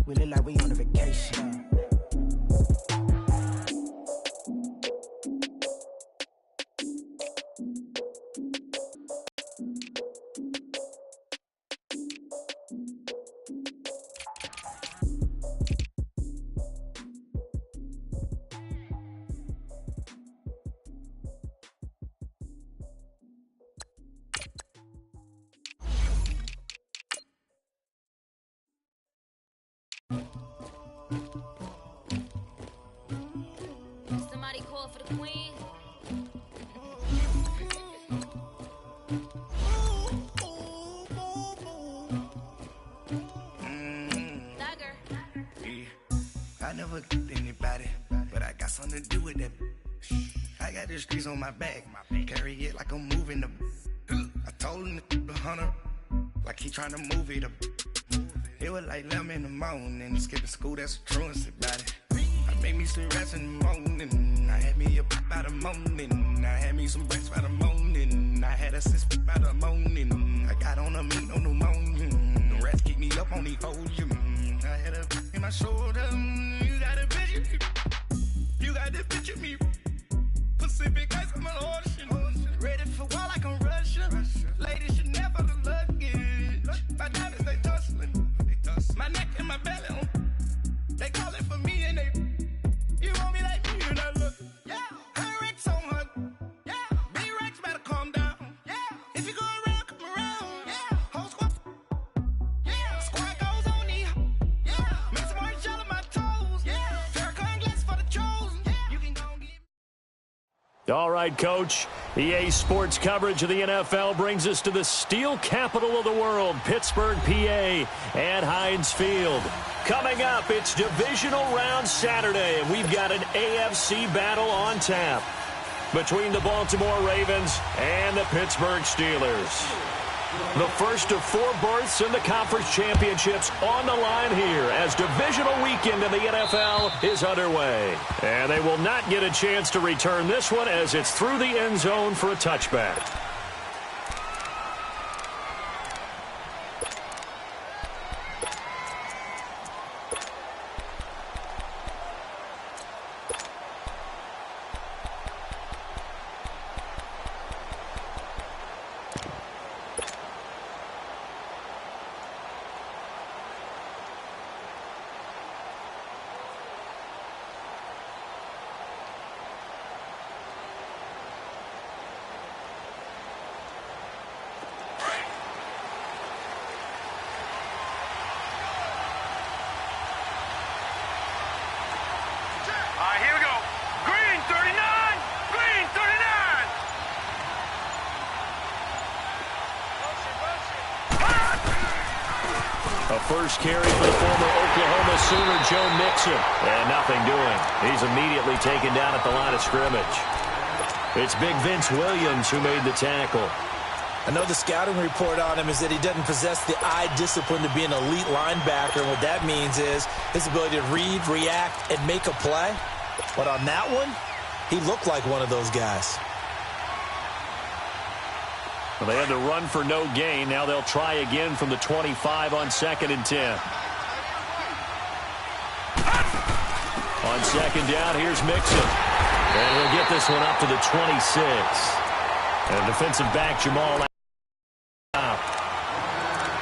We look like we on a vacation. Somebody call for the queen. I never killed anybody, but I got something to do with that. I got the streets on my back, carry it like I'm moving the. I told him to 100, like he trying to move it up. It was like 11 in the morning, skipping school, that's a truancy about it. I made me some rest in the morning, I had me a pop by the morning, I had me some breaks by the morning, I had a six by the morning, I got on a meat on the morning, the rats keep me up on the podium, I had a in my shoulder, you got a picture, you got the picture me, Pacific ice on my ocean, ready for war like I'm Russia, ladies should never look luggage, my diamonds they tussling. My neck and my belly on. They call it for me and they. You want me like me and I look. Yeah. Her Rex on her. Yeah. B-Rex better calm down. Yeah. If you go around, come around. Yeah. Whole squad. Yeah. Squad goes on me. Yeah. Make some orange gel on my toes. Yeah. Farrakhan glass for the chosen. Yeah. You can go and get. All right, Coach. EA Sports coverage of the NFL brings us to the steel capital of the world, Pittsburgh, PA, at Heinz Field. Coming up, it's Divisional Round Saturday, and we've got an AFC battle on tap between the Baltimore Ravens and the Pittsburgh Steelers. The first of 4 berths in the conference championships on the line here as divisional weekend in the NFL is underway. And they will not get a chance to return this one as it's through the end zone for a touchback. First carry for the former Oklahoma Sooner, Joe Mixon. And nothing doing. He's immediately taken down at the line of scrimmage. It's Big Vince Williams who made the tackle. I know the scouting report on him is that he doesn't possess the eye discipline to be an elite linebacker. And what that means is his ability to read, react, and make a play. But on that one, he looked like one of those guys. Well, they had to run for no gain. Now they'll try again from the 25 on 2nd and 10. On 2nd down, here's Mixon. And he'll get this one up to the 26. And defensive back Jamal.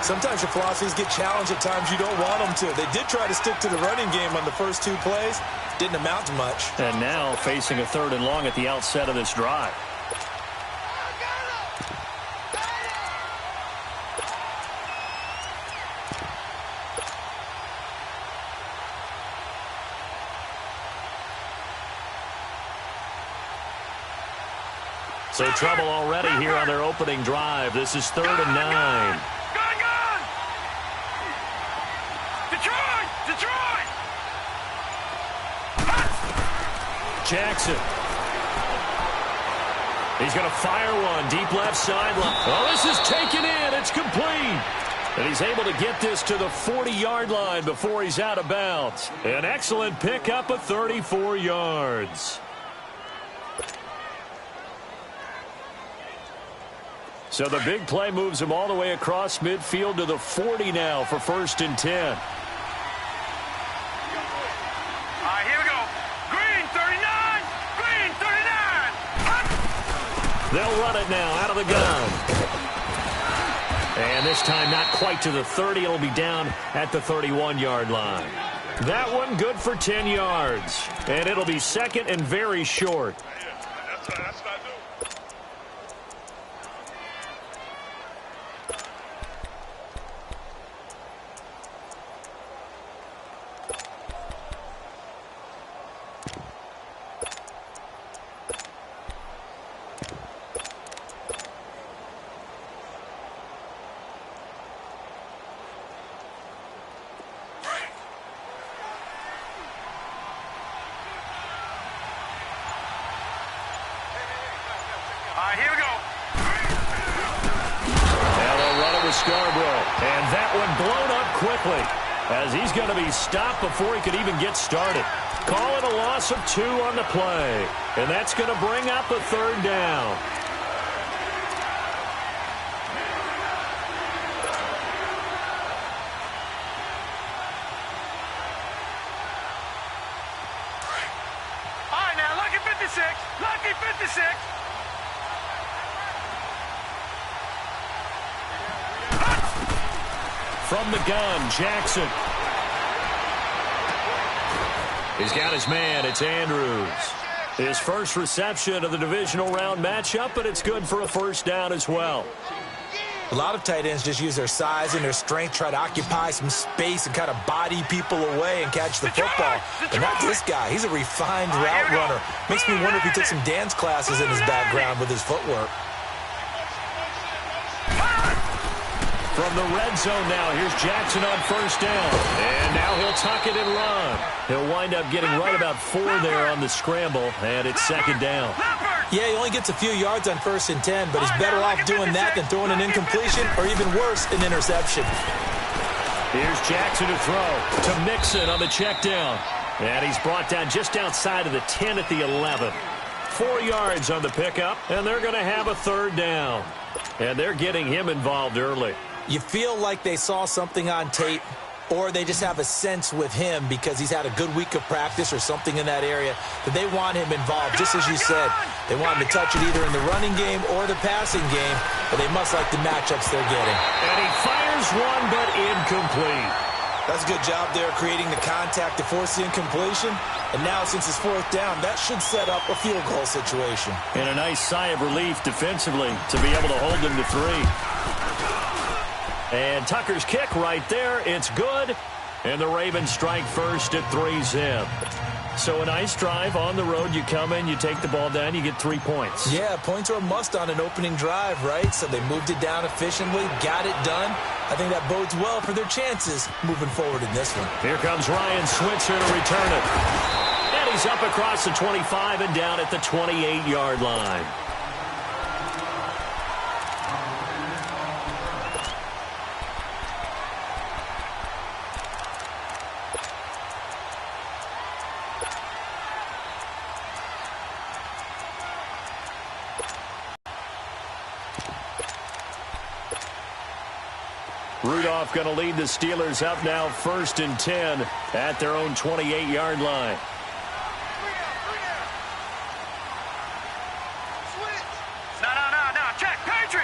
Sometimes your philosophies get challenged at times you don't want them to. They did try to stick to the running game on the first 2 plays. Didn't amount to much. And now facing a 3rd and long at the outset of this drive. So trouble already here on their opening drive. This is 3rd and 9. Gun! Detroit! Detroit! Jackson. He's going to fire one deep left sideline. Oh, this is taken in. It's complete. And he's able to get this to the 40-yard line before he's out of bounds. An excellent pickup of 34 yards. So the big play moves him all the way across midfield to the 40 now for 1st and 10. They'll run it now out of the gun. And this time not quite to the 30. It'll be down at the 31-yard line. That one good for 10 yards. And it'll be second and very short. That's what I do. Here we go. Now they'll run it with Scarborough. And that one blown up quickly as he's going to be stopped before he could even get started. Call it a loss of 2 on the play. And that's going to bring up a third down. All right, now, lucky 56. Lucky 56. From the gun, Jackson. He's got his man. It's Andrews. His first reception of the divisional round matchup, but it's good for a first down as well. A lot of tight ends just use their size and their strength, try to occupy some space and kind of body people away and catch the football. But not this guy. He's a refined route runner. Makes me wonder if he took some dance classes in his background with his footwork. From the red zone now, here's Jackson on first down. And now he'll tuck it and run. He'll wind up getting right about 4 there on the scramble, and it's second down. Yeah, he only gets a few yards on 1st and 10, but he's better off doing that than throwing an incompletion or even worse, an interception. Here's Jackson to throw to Mixon on the check down. And he's brought down just outside of the 10 at the 11. 4 yards on the pickup, and they're going to have a third down. And they're getting him involved early. You feel like they saw something on tape, or they just have a sense with him because he's had a good week of practice or something in that area that they want him involved, just as you said. They want him to touch it either in the running game or the passing game, but they must like the matchups they're getting. And he fires one, but incomplete. That's a good job there creating the contact to force the incompletion. And now, since it's 4th down, that should set up a field goal situation. And a nice sigh of relief defensively to be able to hold them to 3. And Tucker's kick right there. It's good. And the Ravens strike first at 3-zip. So a nice drive on the road. You come in, you take the ball down, you get 3 points. Yeah, points are a must on an opening drive, right? So they moved it down efficiently, got it done. I think that bodes well for their chances moving forward in this one. Here comes Ryan Switzer to return it. And he's up across the 25 and down at the 28-yard line. Rudolph going to lead the Steelers up now 1st and 10 at their own 28-yard line. No. Check. Patriot.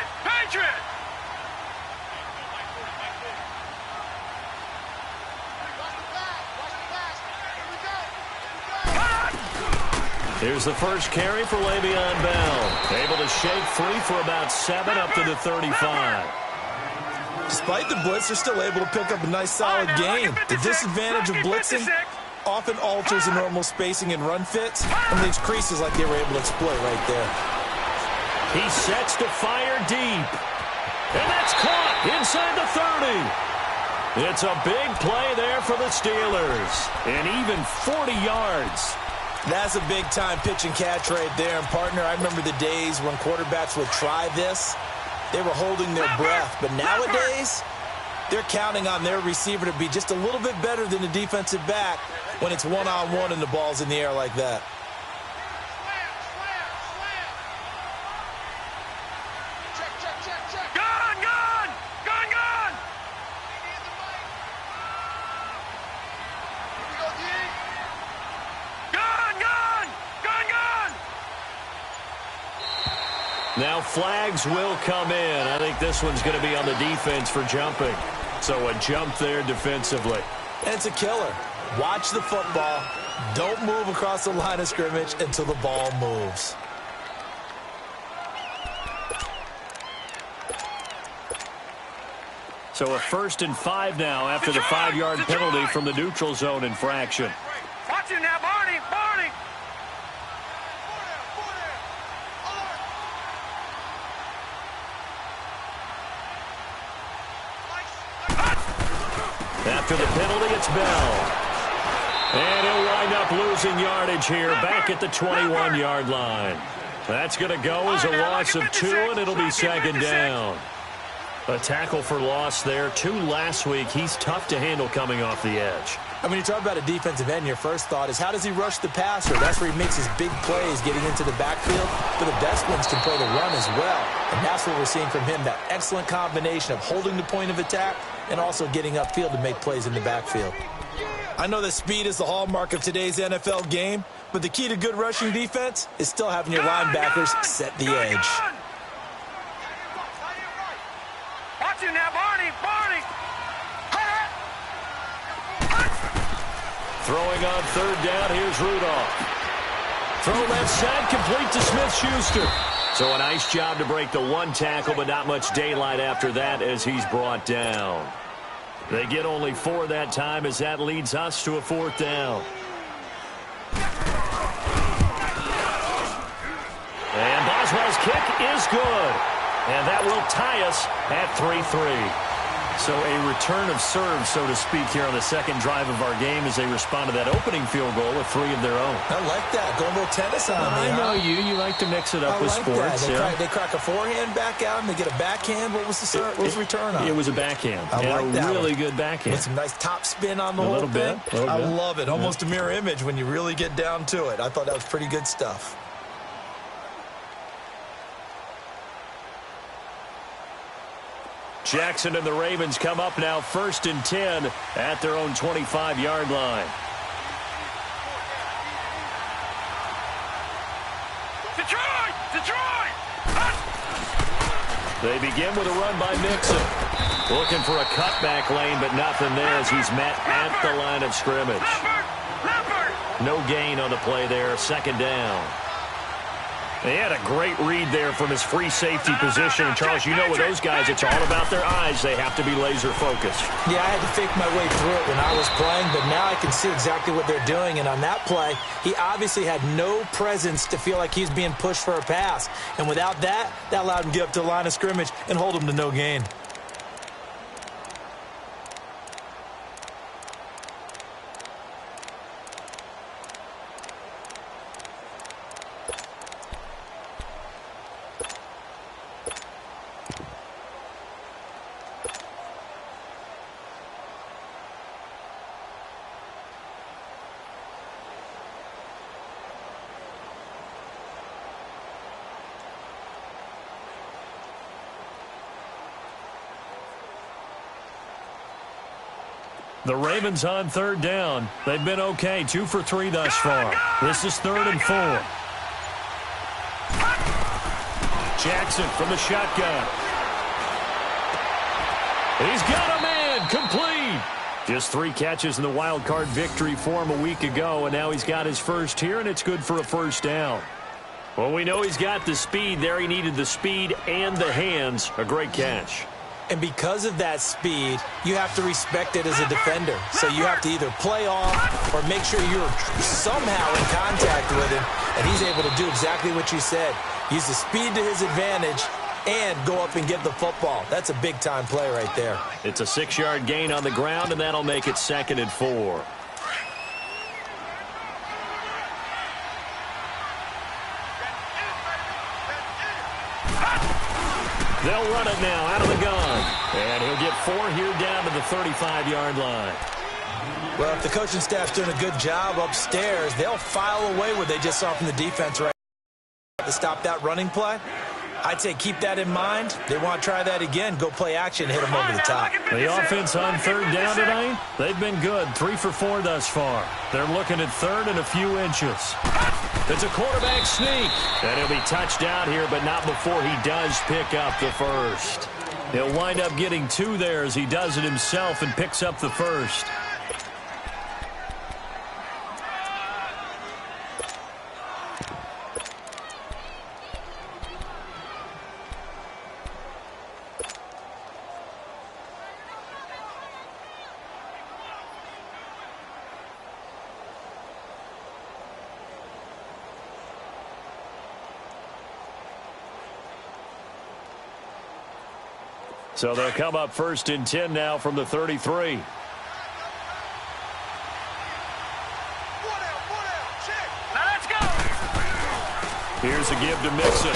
Here's the first carry for Le'Veon Bell. Able to shake free for about 7 up to the 35. Despite the blitz, they're still able to pick up a nice, solid gain. The disadvantage of blitzing often alters the normal spacing and run fits and leaves creases like they were able to exploit right there. He sets to fire deep. And that's caught inside the 30. It's a big play there for the Steelers. And even 40 yards. That's a big-time pitch and catch right there. And, partner, I remember the days when quarterbacks would try this. They were holding their breath. But nowadays, they're counting on their receiver to be just a little bit better than the defensive back when it's one-on-one and the ball's in the air like that. Now flags will come in. I think this one's going to be on the defense for jumping. So a jump there defensively. And it's a killer. Watch the football. Don't move across the line of scrimmage until the ball moves. So a 1st and 5 now after the 5-yard penalty from the neutral zone infraction. Watch it now, Barney. Barney. After the penalty, it's Bell. And he'll wind up losing yardage here back at the 21-yard line. That's going to go as a loss of 2, and it'll be 2nd down. A tackle for loss there. 2 last week. He's tough to handle coming off the edge. When you talk about a defensive end, your first thought is how does he rush the passer? That's where he makes his big plays getting into the backfield. But the best ones can play the run as well. And that's what we're seeing from him, that excellent combination of holding the point of attack and also getting upfield to make plays in the backfield. I know that speed is the hallmark of today's NFL game, but the key to good rushing defense is still having your linebackers set the edge. Watch it now, Barney. Barney. Throwing on 3rd down, here's Rudolph. Throw left side, complete to Smith-Schuster. So a nice job to break the 1 tackle, but not much daylight after that as he's brought down. They get only 4 that time as that leads us to a 4th down. And Boswell's kick is good. And that will tie us at 3-3. So a return of serve, so to speak, here on the 2nd drive of our game as they respond to that opening field goal with 3 of their own. I like that. Going a little tennis on me. I know you. You like to mix it up with like sports. They crack a forehand back out and they get a backhand. What was the return on? It was a backhand. I like that. A really good backhand. With some nice top spin on the whole thing. I love it. Almost a mirror image when you really get down to it. I thought that was pretty good stuff. Jackson and the Ravens come up now 1st and 10 at their own 25-yard line. Detroit! Detroit! They begin with a run by Mixon. Looking for a cutback lane, but nothing there as he's met at the line of scrimmage. No gain on the play there. 2nd down. He had a great read there from his free safety position. And, Charles, you know with those guys, it's all about their eyes. They have to be laser-focused. Yeah, I had to fake my way through it when I was playing, but now I can see exactly what they're doing. And on that play, he obviously had no presence to feel like he's being pushed for a pass. And without that, that allowed him to get up to the line of scrimmage and hold him to no gain. The Ravens on 3rd down. They've been okay. 2 for 3 thus far. This is 3rd and 4. Jackson from the shotgun. He's got a man. Complete. Just 3 catches in the wild card victory for him a week ago, and now he's got his first here, and it's good for a 1st down. Well, we know he's got the speed there. He needed the speed and the hands. A great catch. And because of that speed, you have to respect it as a defender. So you have to either play off or make sure you're somehow in contact with him, and he's able to do exactly what you said. Use the speed to his advantage and go up and get the football. That's a big-time play right there. It's a 6-yard gain on the ground, and that'll make it 2nd and 4. They'll run it now out of the gun. And he'll get 4 here down to the 35-yard line. Well, if the coaching staff's doing a good job upstairs, they'll file away what they just saw from the defense right now to stop that running play. I'd say keep that in mind. They want to try that again. Go play action, hit them over the top. The offense on third down tonight, they've been good. 3 for 4 thus far. They're looking at third and a few inches. It's a quarterback sneak. And he'll be touched out here, but not before he does pick up the first. He'll wind up getting 2 there as he does it himself and picks up the first. So they'll come up 1st and 10 now from the 33. Now let's go. Here's a give to Mixon.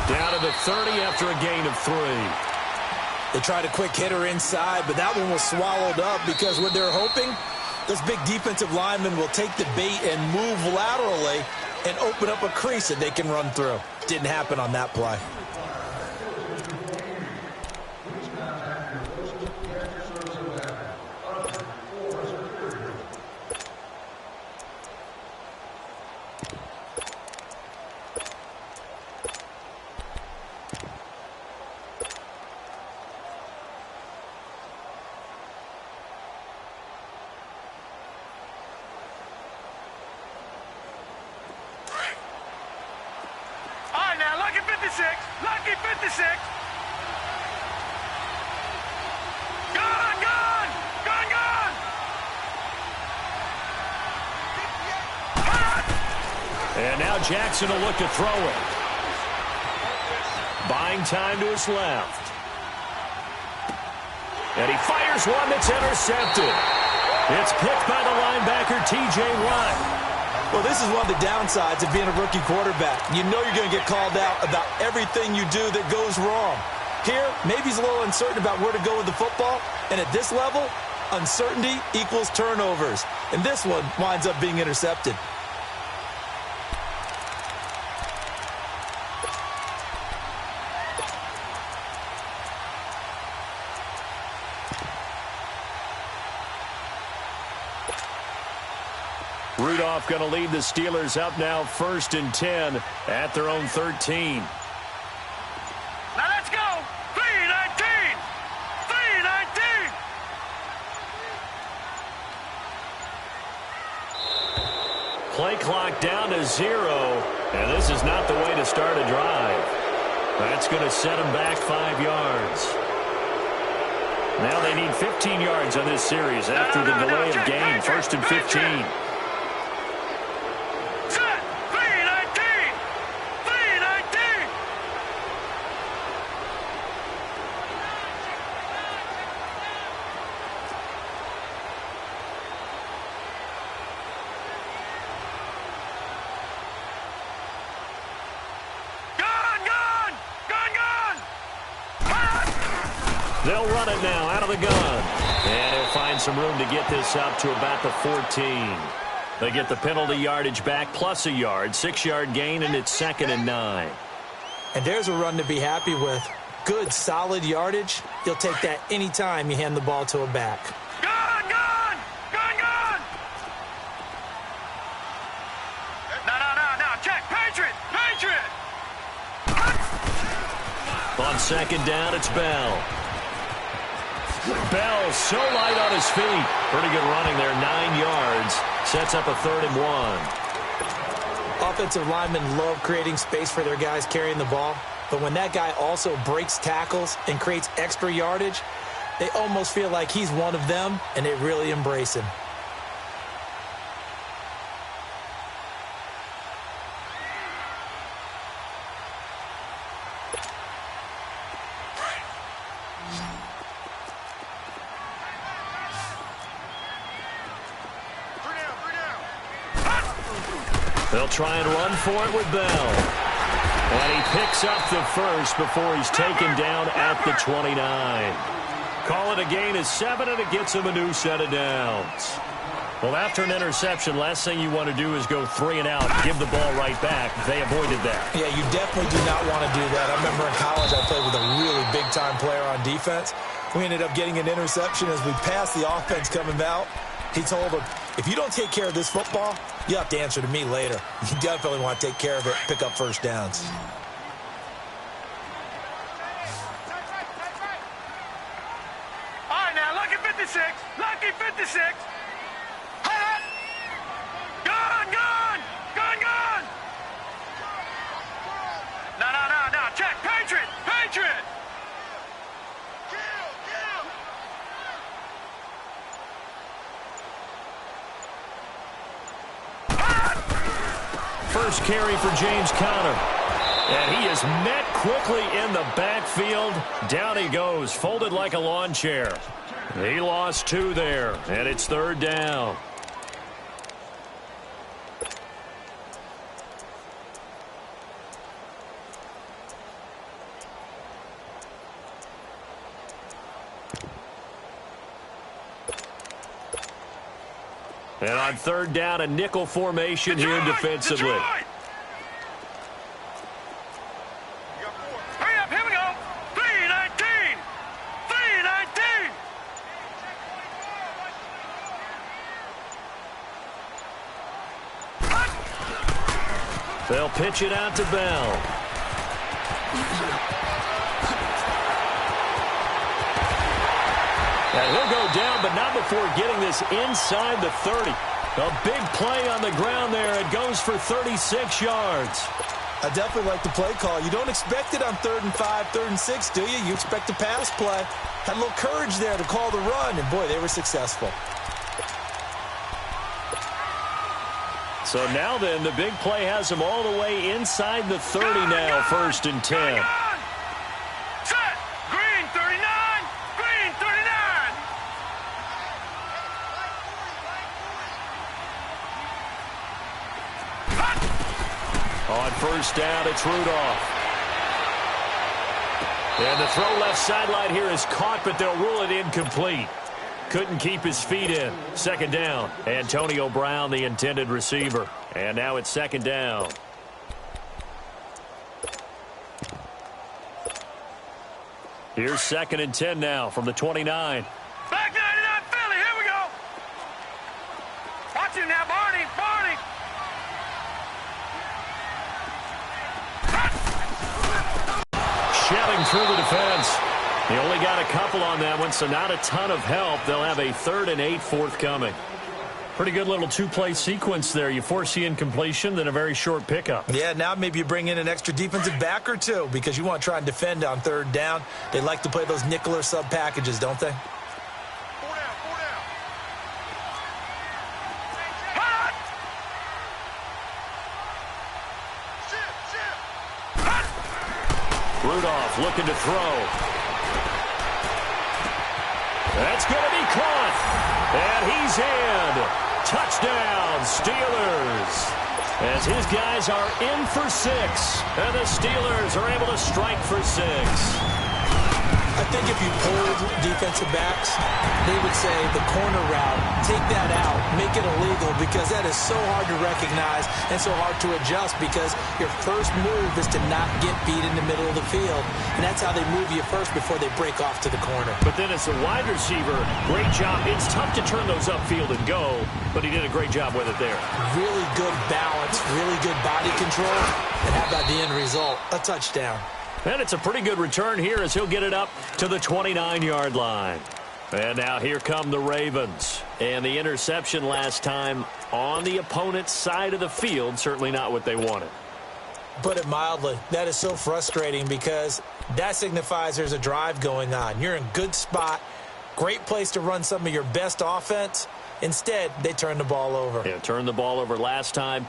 Down to the 30 after a gain of 3. They tried a quick hitter inside, but that one was swallowed up because what they're hoping, those big defensive linemen will take the bait and move laterally and open up a crease that they can run through. Didn't happen on that play. Lucky 56. Gone, gone, gone, gone. And now Jackson will look to throw it. Buying time to his left. And he fires one that's intercepted. It's picked by the linebacker, T.J. Watt. Well, this is one of the downsides of being a rookie quarterback. You know you're going to get called out about everything you do that goes wrong. Here, maybe he's a little uncertain about where to go with the football. And at this level, uncertainty equals turnovers. And this one winds up being intercepted. Rudolph going to lead the Steelers up now 1st and 10 at their own 13. Now let's go. 3-19. 3-19. Play clock down to 0. And this is not the way to start a drive. That's going to set them back 5 yards. Now they need 15 yards on this series after the delay of game. 1st and 15. They'll run it now out of the gun. And he'll find some room to get this up to about the 14. They get the penalty yardage back plus a yard. 6-yard gain, and it's 2nd and 9. And there's a run to be happy with. Good, solid yardage. You'll take that anytime you hand the ball to a back. Gone, gone, gone, gone. No. Check. Patriot. On 2nd down, it's Bell. Bell so light on his feet. Pretty good running there, 9 yards. Sets up a 3rd and 1. Offensive linemen love creating space for their guys carrying the ball. But when that guy also breaks tackles and creates extra yardage, they almost feel like he's one of them, and they really embrace him. They'll try and run for it with Bell. And he picks up the first before he's taken down at the 29. Call it a gain of 7, and it gets him a new set of downs. Well, after an interception, last thing you want to do is go 3 and out, give the ball right back. They avoided that. Yeah, you definitely do not want to do that. I remember in college I played with a really big-time player on defense. We ended up getting an interception as we passed the offense coming out. He told him, if you don't take care of this football, you have to answer to me later. You definitely want to take care of it, pick up first downs. All right, now, lucky 56. Lucky 56. No. Check. Patriot. First carry for James Conner. And he is met quickly in the backfield. Down he goes, folded like a lawn chair. He lost 2 there, and it's 3rd down. And on 3rd down, a nickel formation here defensively. Hurry up, here we go. 3-19. They'll pitch it out to Bell. And he'll go down, but not before getting this inside the 30. A big play on the ground there. It goes for 36 yards. I definitely like the play call. You don't expect it on 3rd and 5, 3rd and 6, do you? You expect a pass play. Had a little courage there to call the run, and boy, they were successful. So now then, the big play has him all the way inside the 30 now, 1st and 10. Set. Green 39. Green 39. On 1st down, it's Rudolph. And the throw left sideline here is caught, but they'll rule it incomplete. Couldn't keep his feet in. 2nd down. Antonio Brown, the intended receiver. And now it's 2nd down. Here's 2nd and 10 now from the 29. Back 99 Philly. Here we go. Watch him now, Barney. Shelling through the defense. He only got a couple on that one, so not a ton of help. They'll have a 3rd and 8 forthcoming. Pretty good little 2-play sequence there. You force the incompletion, then a very short pickup. Yeah, now maybe you bring in an extra defensive back or 2 because you want to try and defend on 3rd down. They like to play those nickel or sub packages, don't they? 4 down. Rudolph looking to throw. That's going to be caught. And he's in. Touchdown, Steelers. As his guys are in for 6. And the Steelers are able to strike for 6. I think if you pulled defensive backs, they would say the corner route, take that out, make it illegal, because that is so hard to recognize and so hard to adjust because your first move is to not get beat in the middle of the field. And that's how they move you first before they break off to the corner. But then as a wide receiver, great job. It's tough to turn those upfield and go, but he did a great job with it there. Really good balance, really good body control. And how about the end result? A touchdown. And it's a pretty good return here as he'll get it up to the 29-yard line. And now here come the Ravens. And the interception last time on the opponent's side of the field, certainly not what they wanted. Put it mildly, that is so frustrating because that signifies there's a drive going on. You're in a good spot, great place to run some of your best offense. Instead, they turn the ball over. Yeah, turned the ball over last time.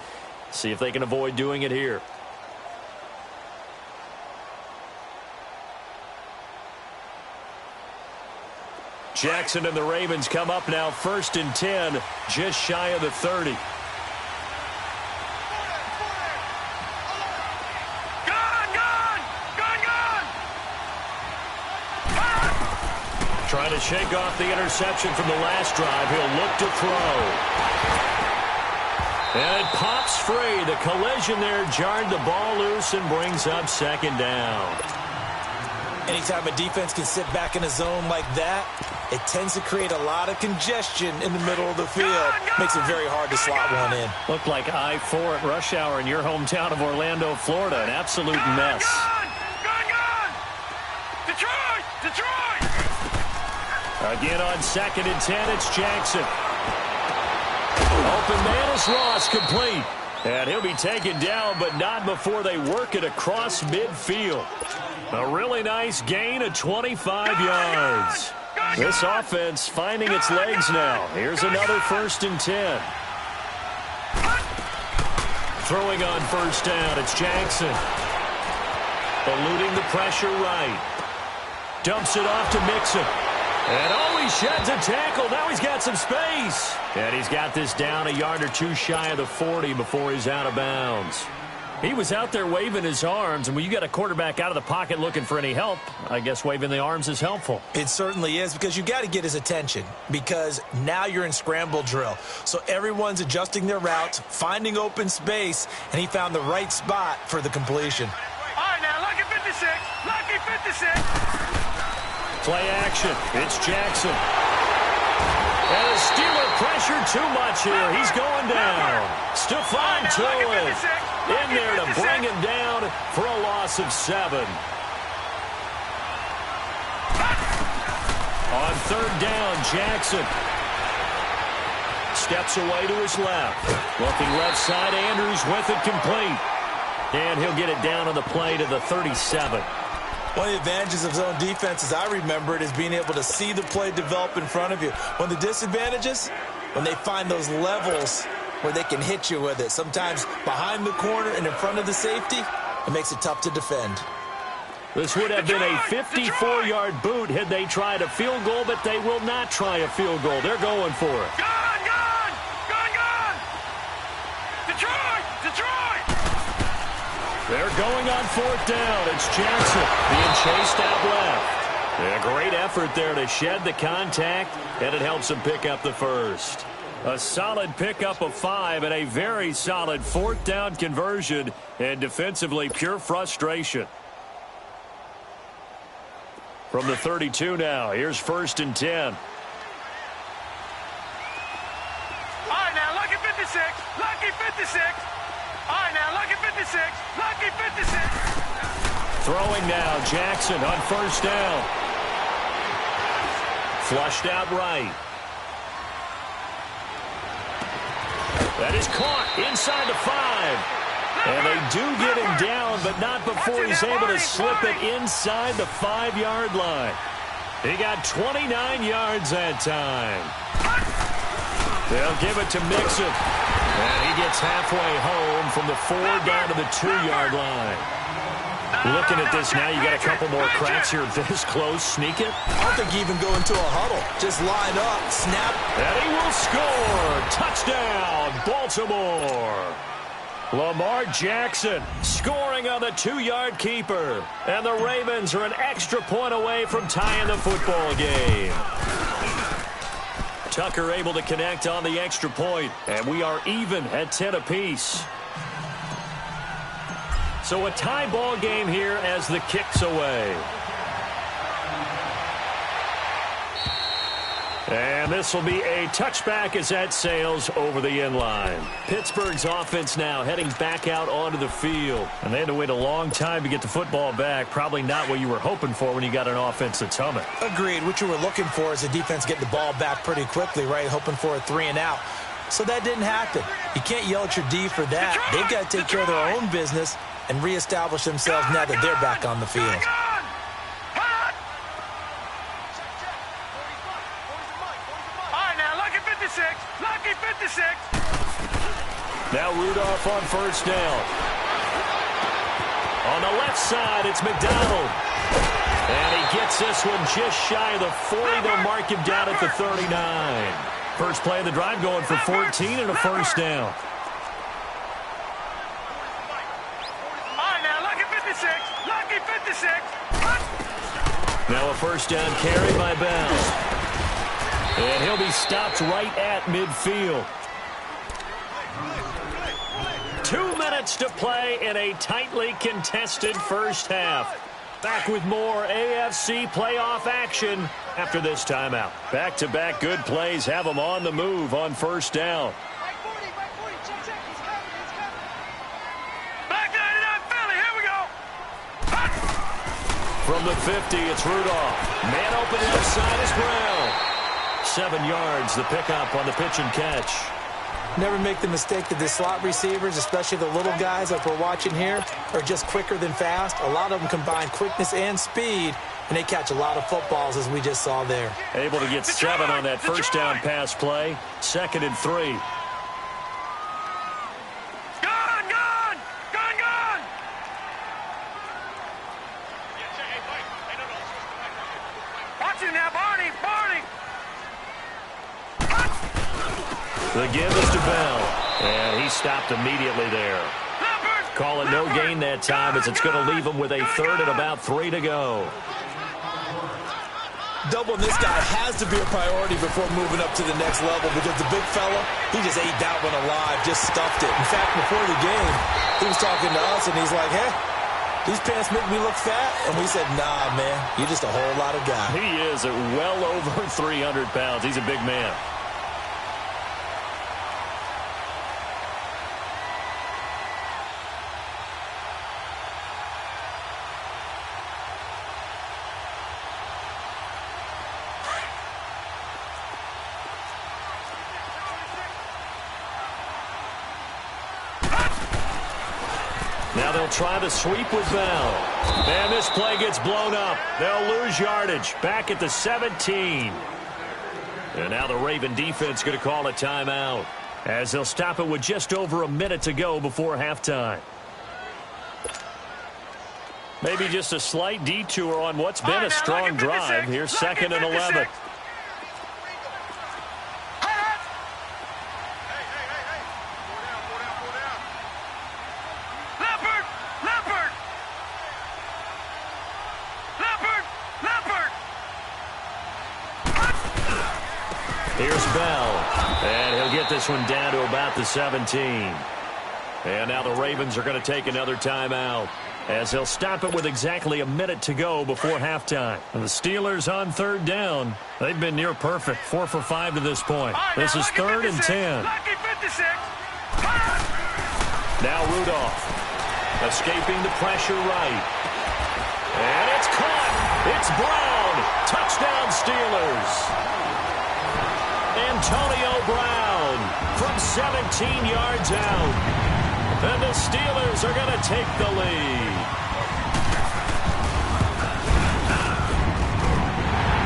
See if they can avoid doing it here. Jackson and the Ravens come up now 1st and 10, just shy of the 30. Trying to shake off the interception from the last drive. He'll look to throw. And it pops free. The collision there jarred the ball loose and brings up second down. Anytime a defense can sit back in a zone like that, it tends to create a lot of congestion in the middle of the field. Makes it very hard to slot one in. Looked like I-4 at rush hour in your hometown of Orlando, Florida. An absolute mess. Gone! Detroit! Detroit! Again on 2nd and 10, it's Jackson. Open man is Ross, complete. And he'll be taken down, but not before they work it across midfield. A really nice gain of 25 yards. This offense finding its legs now. Here's another 1st and 10. Throwing on 1st down, it's Jackson. Eluding the pressure right. Dumps it off to Mixon. And he sheds a tackle. Now he's got some space. And he's got this down a yard or two shy of the 40 before he's out of bounds. He was out there waving his arms, and when you got a quarterback out of the pocket looking for any help, I guess waving the arms is helpful. It certainly is, because you got to get his attention, because now you're in scramble drill. So everyone's adjusting their routes, finding open space, and he found the right spot for the completion. All right, now, lucky 56. Lucky 56. Play action. It's Jackson. And the Steeler pressure too much here. He's going down. Stephon Tuitt in there to bring him down for a loss of 7. On 3rd down, Jackson steps away to his left. Looking left side, Andrews with it complete. And he'll get it down on the play to the 37. One of the advantages of zone defense, as I remember it, is being able to see the play develop in front of you. One of the disadvantages, when they find those levels where they can hit you with it. Sometimes behind the corner and in front of the safety, it makes it tough to defend. This would have been a 54-yard boot had they tried a field goal, but they will not try a field goal. They're going for it. Gone! Detroit! Detroit! They're going on 4th down. It's Jackson being chased out left. A great effort there to shed the contact, and it helps him pick up the first. A solid pickup of 5 and a very solid 4th down conversion, and defensively pure frustration. From the 32 now, here's 1st and 10. All right, now, lucky 56. Lucky 56. All right, now, lucky 56. Lucky 56. Throwing now, Jackson on 1st down. Flushed out right. That is caught inside the 5. And they do get him down, but not before he's able to slip it inside the 5-yard line. He got 29 yards that time. They'll give it to Mixon. And he gets halfway home from the 4 down to the 2-yard line. Looking at this now, you got a couple more cracks here this close. Sneak it. I don't think you even go into a huddle. Just line up, snap. And he will score. Touchdown, Baltimore. Lamar Jackson scoring on the 2-yard keeper. And the Ravens are an extra point away from tying the football game. Tucker able to connect on the extra point. And we are even at 10 apiece. So a tie ball game here as the kick's away. And this will be a touchback as that sails over the end line. Pittsburgh's offense now heading back out onto the field. And they had to wait a long time to get the football back. Probably not what you were hoping for when you got an offense that's humming. Agreed. What you were looking for is the defense getting the ball back pretty quickly, right? Hoping for a 3 and out. So that didn't happen. You can't yell at your D for that. They've got to take care of their own business and reestablish themselves now that they're back on the field. All right, now, lucky 56. Lucky 56. Now Rudolph on 1st down. On the left side, it's McDonald. And he gets this one just shy of the 40. They'll mark him down at the 39. First play of the drive going for 14 and a 1st down. Now a first down carry by Bell. And he'll be stopped right at midfield. 2 minutes to play in a tightly contested first half. Back with more AFC playoff action after this timeout. Back-to-back good plays have them on the move on first down. From the 50, it's Rudolph. Man open outside is Brown. 7 yards, the pickup on the pitch and catch. Never make the mistake that the slot receivers, especially the little guys like we're watching here, are just quicker than fast. A lot of them combine quickness and speed, and they catch a lot of footballs, as we just saw there. Able to get 7 on that first down pass play. 2nd and 3. The give is to Bell, and he stopped immediately there. Call it no gain that time, as it's going to leave him with a 3rd and about 3 to go. Doubling this guy has to be a priority before moving up to the next level, because the big fella, he just ate that one alive, just stuffed it. In fact, before the game, he was talking to us, and he's like, hey, these pants make me look fat. And we said, nah, man, you're just a whole lot of guy. He is at well over 300 pounds. He's a big man. Now they'll try the sweep with Bell. And this play gets blown up. They'll lose yardage. Back at the 17. And now the Raven defense going to call a timeout, as they'll stop it with just over a minute to go before halftime. Maybe just a slight detour on what's been a strong drive. Here's 2nd and 11. Here's Bell, and he'll get this one down to about the 17. And now the Ravens are going to take another timeout, as they'll stop it with exactly a minute to go before halftime. And the Steelers on 3rd down. They've been near perfect, 4 for 5 to this point. This is 3rd and 10. Now Rudolph, escaping the pressure right. And it's caught. It's Brown. Touchdown Steelers. Antonio Brown from 17 yards out. And the Steelers are going to take the lead.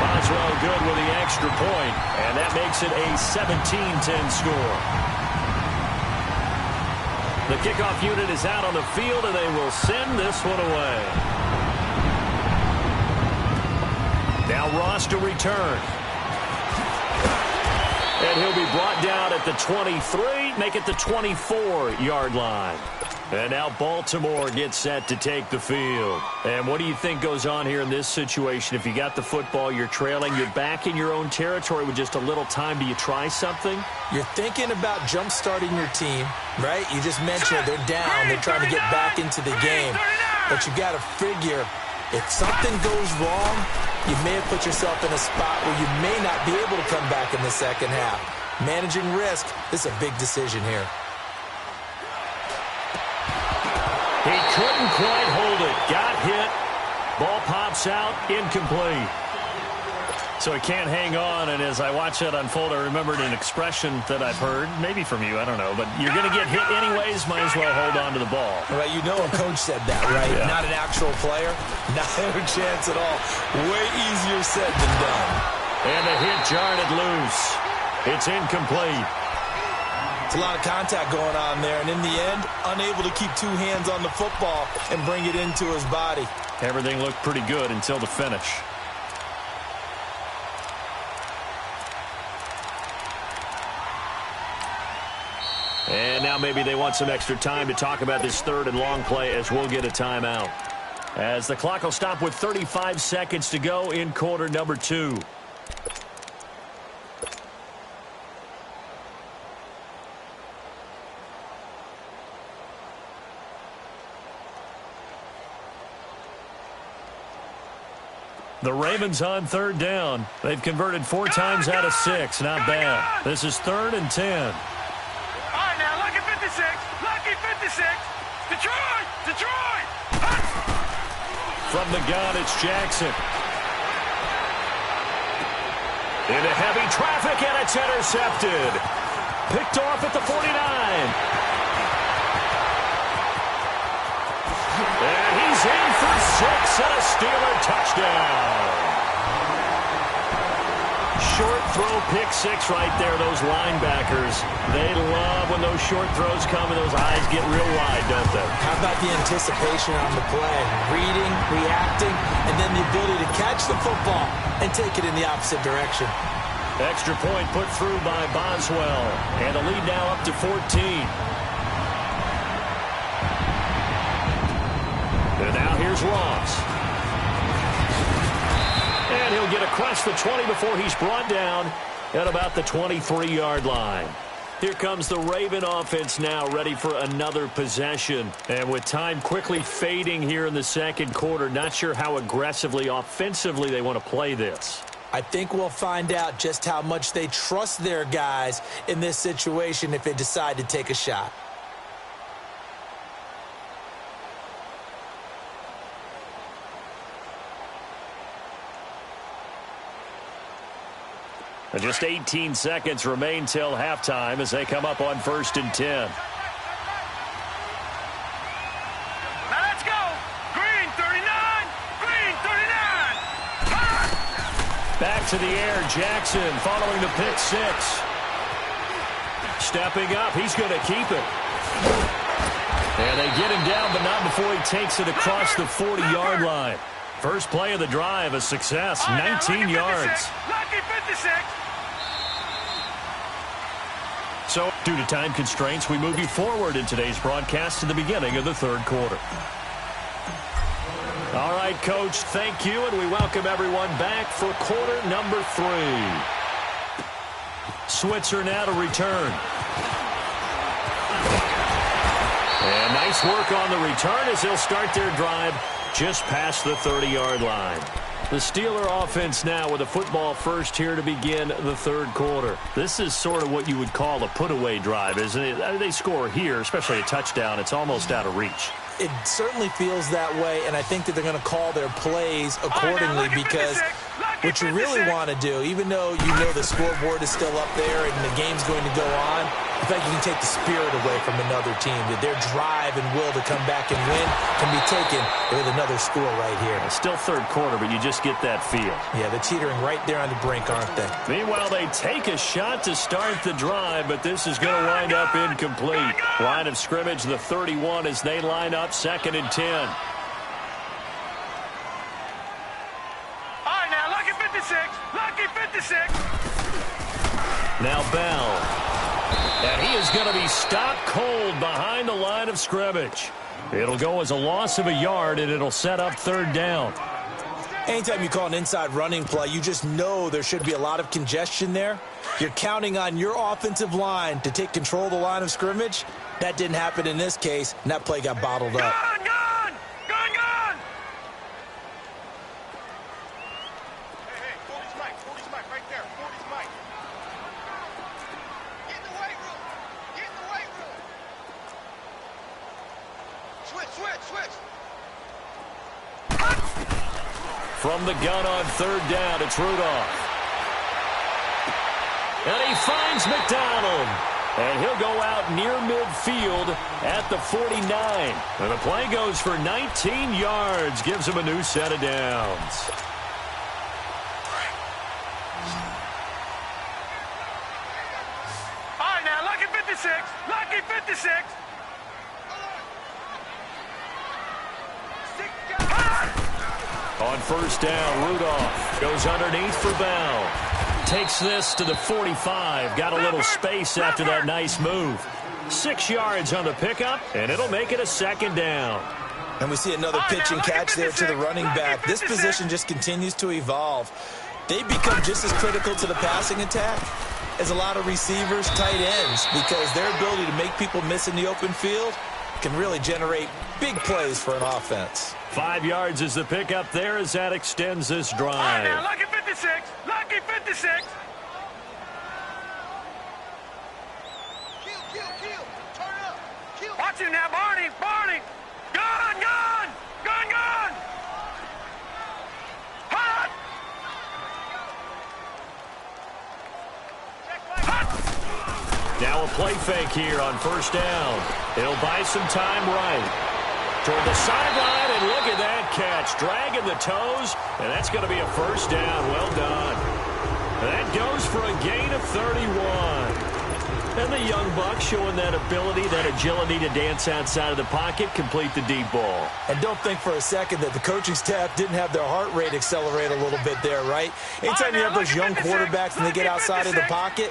Boswell good with the extra point, and that makes it a 17-10 score. The kickoff unit is out on the field, and they will send this one away. Now Ross to return. And he'll be brought down at the 23, make it the 24-yard line. And now Baltimore gets set to take the field. And what do you think goes on here in this situation? If you got the football, you're trailing, you're back in your own territory with just a little time. Do you try something? You're thinking about jump-starting your team, right? You just mentioned they're down. They're trying to get back into the game. But you got to figure, if something goes wrong, you may have put yourself in a spot where you may not be able to come back in the second half. Managing risk, this is a big decision here. He couldn't quite hold it. Got hit. Ball pops out. Incomplete. So he can't hang on, and as I watch that unfold, I remembered an expression that I've heard, maybe from you, I don't know, but you're going to get hit anyways, might as well hold on to the ball. Right, you know a coach said that, right? Yeah. Not an actual player. Not a chance at all. Way easier said than done. And the hit jarred it loose. It's incomplete. It's a lot of contact going on there, and in the end, unable to keep 2 hands on the football and bring it into his body. Everything looked pretty good until the finish. And now maybe they want some extra time to talk about this 3rd and long play, as we'll get a timeout. as the clock will stop with 35 seconds to go in quarter number 2. The Ravens on third down. They've converted 4 times out of 6. Not bad. This is 3rd and 10. All right, now, lucky 56. Lucky 56. Detroit! Detroit! From the gun, it's Jackson. Into heavy traffic, and it's intercepted. Picked off at the 49. And he's in for 6 and a Steeler touchdown. Short throw, pick 6 right there, those linebackers. They love when those short throws come and those eyes get real wide, don't they? How about the anticipation on the play? Reading, reacting, and then the ability to catch the football and take it in the opposite direction. Extra point put through by Boswell. And the lead now up to 14. And now here's Ross. And he'll get across the 20 before he's brought down at about the 23-yard line. Here comes the Raven offense now, ready for another possession. And with time quickly fading here in the second quarter, not sure how aggressively, offensively they want to play this. I think we'll find out just how much they trust their guys in this situation if they decide to take a shot. Just 18 seconds remain till halftime as they come up on 1st and 10. Now let's go. Green 39. Green 39. Back to the air, Jackson following the pick 6. Stepping up, he's going to keep it. And they get him down, but not before he takes it across the 40-yard line. First play of the drive, a success, 19 yards. Lucky 56. So, due to time constraints, we move you forward in today's broadcast to the beginning of the third quarter. All right, Coach, thank you, and we welcome everyone back for quarter number 3. Switzer now to return. And nice work on the return as they'll start their drive just past the 30-yard line. The Steeler offense now with a football first here to begin the third quarter. This is sort of what you would call a put-away drive, isn't it? They score here, especially a touchdown. It's almost out of reach. It certainly feels that way, and I think that they're going to call their plays accordingly because what you really want to do, even though you know the scoreboard is still up there and the game's going to go on, I think you can take the spirit away from another team, that their drive and will to come back and win can be taken with another score right here. Still third quarter, but you just get that feel. Yeah, they're teetering right there on the brink, aren't they? Meanwhile, they take a shot to start the drive, but this is going to wind up incomplete. Line of scrimmage, the 31, as they line up 2nd and 10. All right, now, lucky 56. Lucky 56. Now Bell. And he is going to be stopped cold behind the line of scrimmage. It'll go as a loss of a yard, and it'll set up 3rd down. Anytime you call an inside running play, you just know there should be a lot of congestion there. You're counting on your offensive line to take control of the line of scrimmage. That didn't happen in this case, and that play got bottled up. Gone, gone, gone, gone. Hey, 40's Mike, right there. 40's Mike. Get in the weight room. Get in the weight room. Switch. From the gun on 3rd down, it's Rudolph. And he finds McDonald. And he'll go out near midfield at the 49. And the play goes for 19 yards, gives him a new set of downs. All right, now, lucky 56. Lucky 56. On 1st down, Rudolph goes underneath for Bell. Takes this to the 45. Got a little space after that nice move. 6 yards on the pickup, and it'll make it a 2nd down. And we see another pitch and catch there to the running back. This position just continues to evolve. They become just as critical to the passing attack as a lot of receivers, tight ends, because their ability to make people miss in the open field can really generate big plays for an offense. 5 yards is the pickup there as that extends this drive. All right, now, lucky 56. Lucky 56. Watch him now, Barney. Barney. Gun, gun. Gun, gun. Hot. Hot. Now a play fake here on first down. It'll buy some time right. Toward the sideline, and look at that catch. Dragging the toes, and that's going to be a first down. Well done. That goes for a gain of 31. And the young buck showing that ability, that agility to dance outside of the pocket, complete the deep ball. And don't think for a second that the coaching staff didn't have their heart rate accelerate a little bit there, right? Anytime you have those young quarterbacks and they get outside of the pocket,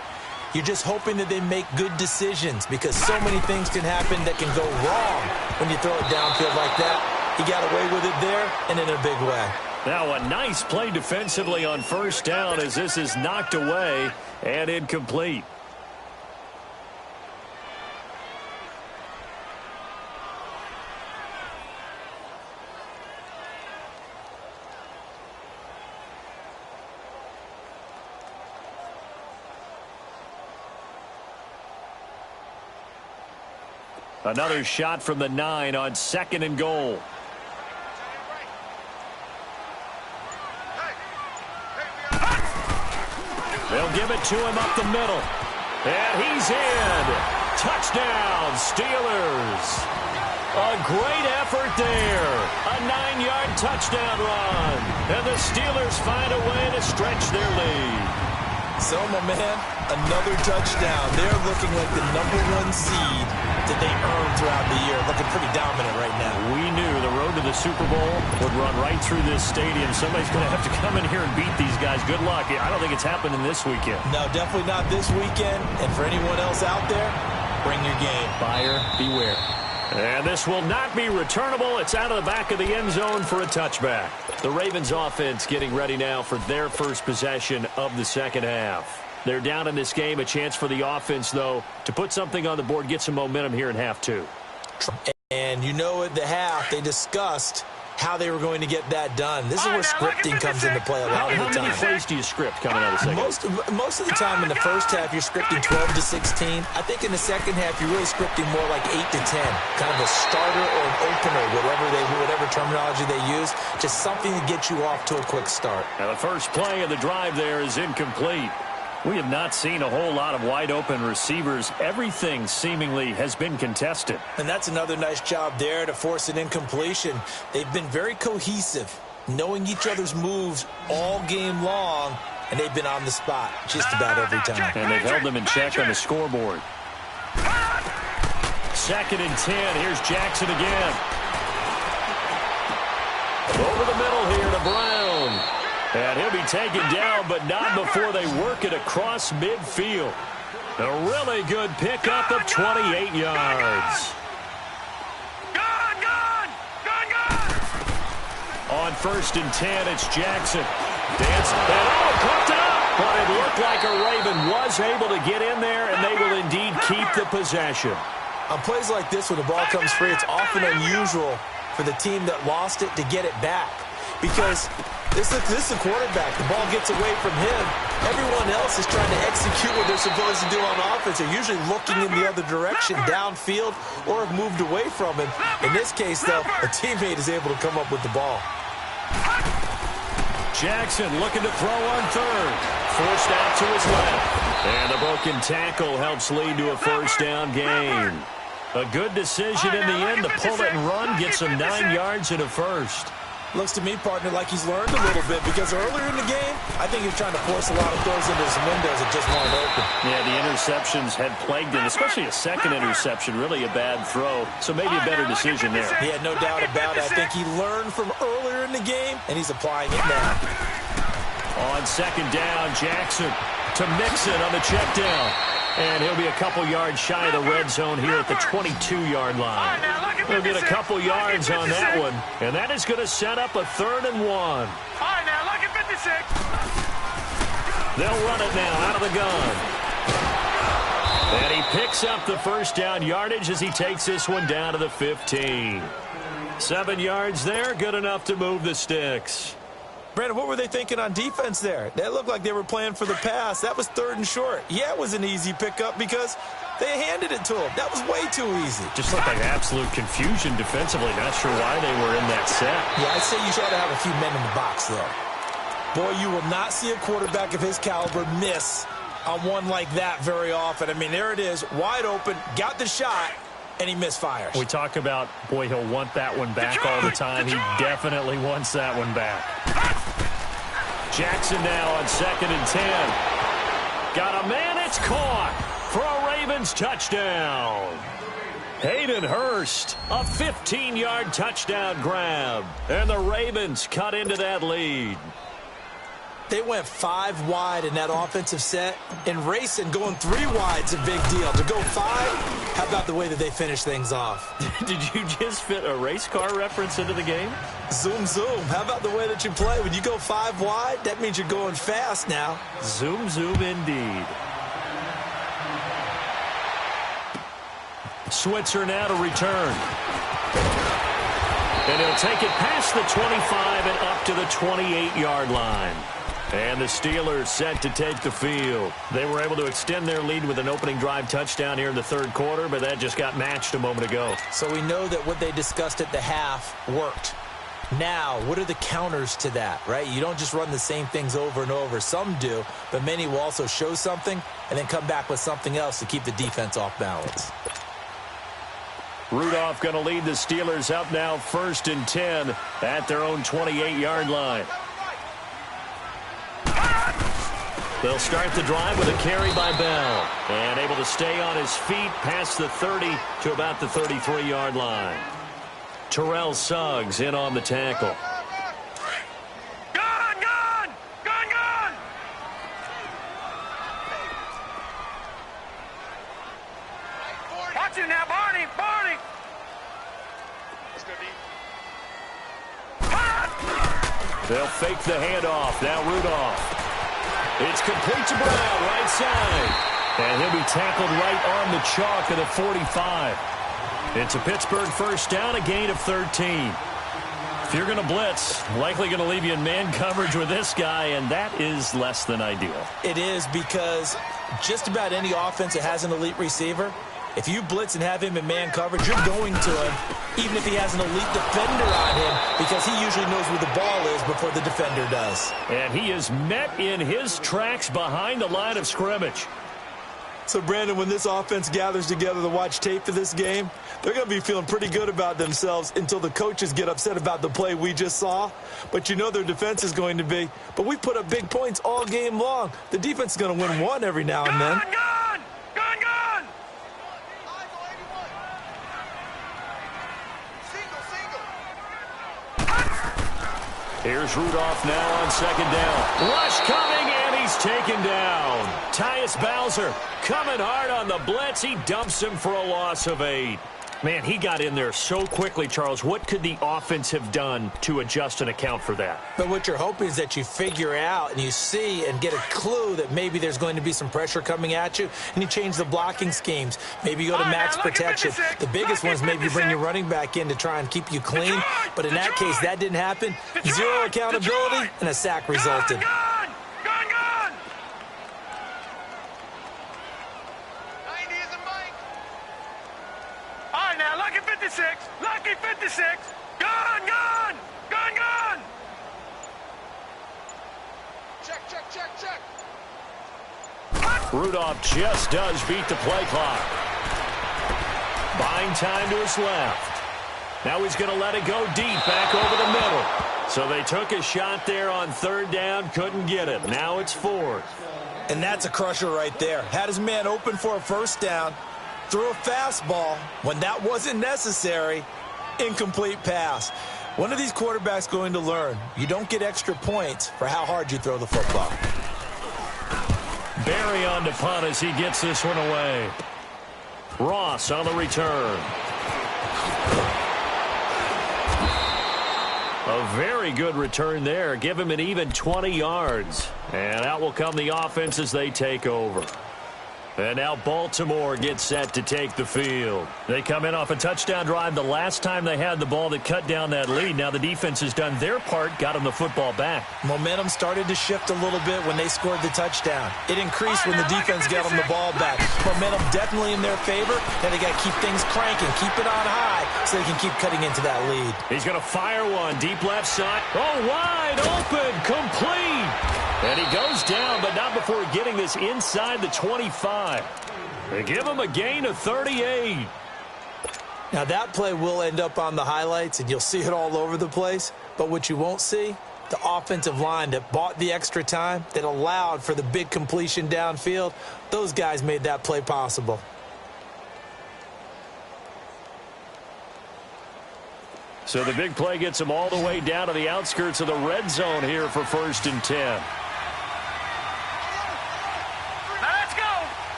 you're just hoping that they make good decisions because so many things can happen that can go wrong when you throw it downfield like that. He got away with it there and in a big way. Now a nice play defensively on first down as this is knocked away and incomplete. Another shot from the 9 on 2nd and goal. They'll give it to him up the middle. And he's in. Touchdown, Steelers. A great effort there. A 9-yard touchdown run. And the Steelers find a way to stretch their lead. So, my man, another touchdown. They're looking like the #1 seed that they earned throughout the year. Looking pretty dominant right now. We knew the road to the Super Bowl would run right through this stadium. Somebody's going to have to come in here and beat these guys. Good luck. I don't think it's happening this weekend. No, definitely not this weekend. And for anyone else out there, bring your game. Buyer beware. And this will not be returnable. It's out of the back of the end zone for a touchback. The Ravens offense getting ready now for their first possession of the second half. They're down in this game. A chance for the offense, though, to put something on the board, get some momentum here in half 2. And you know at the half, they discussed how they were going to get that done. This is where scripting comes into play a lot of the time. How many plays do you script coming out of the second? Most of the time in the first half, you're scripting 12 to 16. I think in the second half, you're really scripting more like 8 to 10. Kind of a starter or an opener, whatever terminology they use. Just something to get you off to a quick start. Now the first play of the drive there is incomplete. We have not seen a whole lot of wide-open receivers. Everything seemingly has been contested. And that's another nice job there to force an incompletion. They've been very cohesive, knowing each other's moves all game long, and they've been on the spot just about every time. And they've held them in check on the scoreboard. 2nd and 10. Here's Jackson again. Over the middle here to Brown. And he'll be taken down, but not before they work it across midfield. A really good pickup of 28 yards. On 1st and 10, it's Jackson. Dance, and cooked it up. But it looked like a Raven was able to get in there, and they will indeed keep the possession. On plays like this, when the ball comes free, it's often unusual for the team that lost it to get it back. Because this is a quarterback. The ball gets away from him. Everyone else is trying to execute what they're supposed to do on offense. They're usually looking in the other direction, downfield, or have moved away from him. In this case, though, a teammate is able to come up with the ball. Jackson looking to throw on 3rd. Forced out to his left. And the broken tackle helps lead to a first down gain. A good decision in the end to pull it and run, get some 9 yards and a first. Looks to me, partner, like he's learned a little bit because earlier in the game, I think he was trying to force a lot of throws into some windows that just weren't open. Yeah, the interceptions had plagued him, especially a second interception, really a bad throw. So maybe a better decision there. Yeah, no doubt about it. I think he learned from earlier in the game, and he's applying it now. On 2nd down, Jackson to Mixon on the check down. And he'll be a couple yards shy of the red zone here at the 22-yard line. He'll get a couple yards on that one, and that is going to set up a 3rd and 1. All right, now, look at 56. They'll run it now out of the gun. And he picks up the first down yardage as he takes this one down to the 15. 7 yards there, good enough to move the sticks. Brandon, what were they thinking on defense there? That looked like they were playing for the pass. That was 3rd and short. Yeah, it was an easy pickup because they handed it to him. That was way too easy. Just looked like absolute confusion defensively. Not sure why they were in that set. Yeah, I'd say you should have a few men in the box, though. Boy, you will not see a quarterback of his caliber miss on one like that very often. I mean, there it is, wide open, got the shot, and he misfires. We talk about, boy, he'll want that one back all the time. He definitely wants that one back. Jackson now on 2nd and 10. Got a man, it's caught for a Ravens touchdown. Hayden Hurst, a 15-yard touchdown grab. And the Ravens cut into that lead. They went 5 wide in that offensive set, and racing going 3 wide is a big deal. To go 5, how about the way that they finish things off? Did you just fit a race car reference into the game? Zoom, zoom. How about the way that you play? When you go 5 wide, that means you're going fast now. Zoom, zoom indeed. Switzer now to return. And he'll take it past the 25 and up to the 28-yard line. And the Steelers set to take the field. They were able to extend their lead with an opening drive touchdown here in the 3rd quarter, but that just got matched a moment ago. So we know that what they discussed at the half worked. Now, what are the counters to that, right? You don't just run the same things over and over. Some do, but many will also show something and then come back with something else to keep the defense off balance. Rudolph going to lead the Steelers up now 1st and 10 at their own 28-yard line. They'll start the drive with a carry by Bell. And able to stay on his feet past the 30 to about the 33-yard line. Terrell Suggs in on the tackle. Gone, gone! Gone, gone! Watch it now, Barney! Barney! Let's go deep. They'll fake the handoff. Now Rudolph. It's complete to Brown, right side. And he'll be tackled right on the chalk of the 45. It's a Pittsburgh first down, a gain of 13. If you're going to blitz, likely going to leave you in man coverage with this guy, and that is less than ideal. It is, because just about any offense that has an elite receiver, if you blitz and have him in man coverage, you're going to him, even if he has an elite defender on him, because he usually knows where the ball is before the defender does. And he is met in his tracks behind the line of scrimmage. So, Brandon, when this offense gathers together to watch tape for this game, they're going to be feeling pretty good about themselves until the coaches get upset about the play we just saw. But you know their defense is going to be. But we put up big points all game long. The defense is going to win one every now and then. Gone! Gone, gone! Here's Rudolph now on 2nd down. Rush coming, and he's taken down. Tyus Bowser coming hard on the blitz. He dumps him for a loss of 8. Man, he got in there so quickly, Charles. What could the offense have done to adjust and account for that? But what you're hoping is that you figure out and you see and get a clue that maybe there's going to be some pressure coming at you, and you change the blocking schemes. Maybe you go to max protection. The biggest one is maybe you bring your running back in to try and keep you clean. But in that case, that didn't happen. 0 accountability, and a sack resulted. Gone! Gone, gone! All right, now, lucky 56. Lucky 56. Gone, gone! Gone, gone! Check, check, check, check. Rudolph just does beat the play clock. Buying time to his left. Now he's going to let it go deep back over the middle. So they took a shot there on 3rd down, couldn't get it. Now it's 4th. And that's a crusher right there. Had his man open for a first down, threw a fastball when that wasn't necessary, incomplete pass. One of these quarterbacks going to learn, you don't get extra points for how hard you throw the football. Barry on to punt as he gets this one away. Ross on the return. A very good return there. Give him an even 20 yards. And out will come the offense as they take over. And now Baltimore gets set to take the field. They come in off a touchdown drive the last time they had the ball that cut down that lead. Now the defense has done their part, got them the football back. Momentum started to shift a little bit when they scored the touchdown. It increased when the defense got them the ball back. Momentum definitely in their favor. Now they got to keep things cranking, keep it on high so they can keep cutting into that lead. He's going to fire one deep left side. Oh, wide open, complete. And he goes down, but not before getting this inside the 25. They give him a gain of 38. Now that play will end up on the highlights, and you'll see it all over the place. But what you won't see, the offensive line that bought the extra time, that allowed for the big completion downfield, those guys made that play possible. So the big play gets them all the way down to the outskirts of the red zone here for 1st and 10.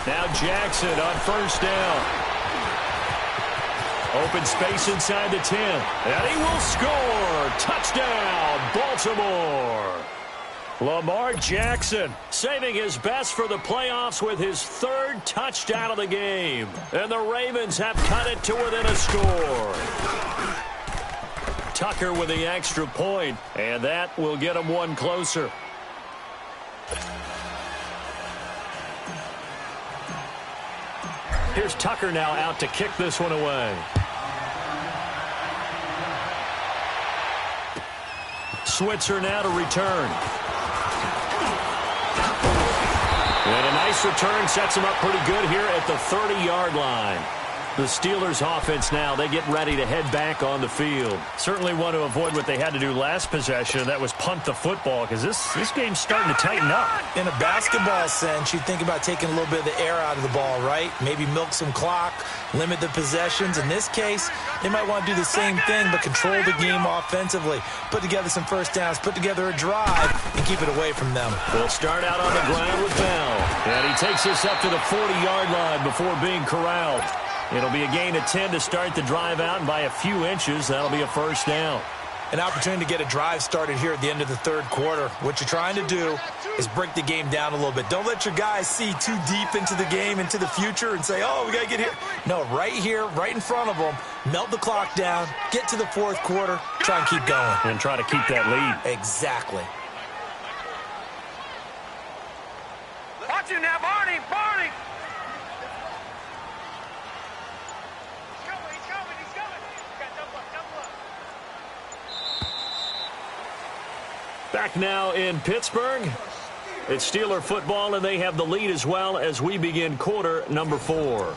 Now Jackson on 1st down. Open space inside the 10. And he will score. Touchdown, Baltimore. Lamar Jackson saving his best for the playoffs with his 3rd touchdown of the game. And the Ravens have cut it to within a score. Tucker with the extra point, and that will get him one closer. Here's Tucker now out to kick this one away. Switzer now to return. And a nice return sets him up pretty good here at the 30-yard line. The Steelers offense now, they get ready to head back on the field. Certainly want to avoid what they had to do last possession. That was punt the football, because this game's starting to tighten up. In a basketball sense, you think about taking a little bit of the air out of the ball, right? Maybe milk some clock, limit the possessions. In this case, they might want to do the same thing, but control the game offensively. Put together some first downs, put together a drive, and keep it away from them. We'll start out on the ground with Bell. And he takes this up to the 40-yard line before being corralled. It'll be a gain of 10 to start the drive out, and by a few inches, that'll be a 1st down. An opportunity to get a drive started here at the end of the 3rd quarter. What you're trying to do is break the game down a little bit. Don't let your guys see too deep into the game, into the future, and say, oh, we got to get here. No, right here, right in front of them, melt the clock down, get to the 4th quarter, try and keep going. And try to keep that lead. Exactly. Watch him now, Barney! Back now in Pittsburgh. It's Steeler football, and they have the lead as well as we begin quarter number 4.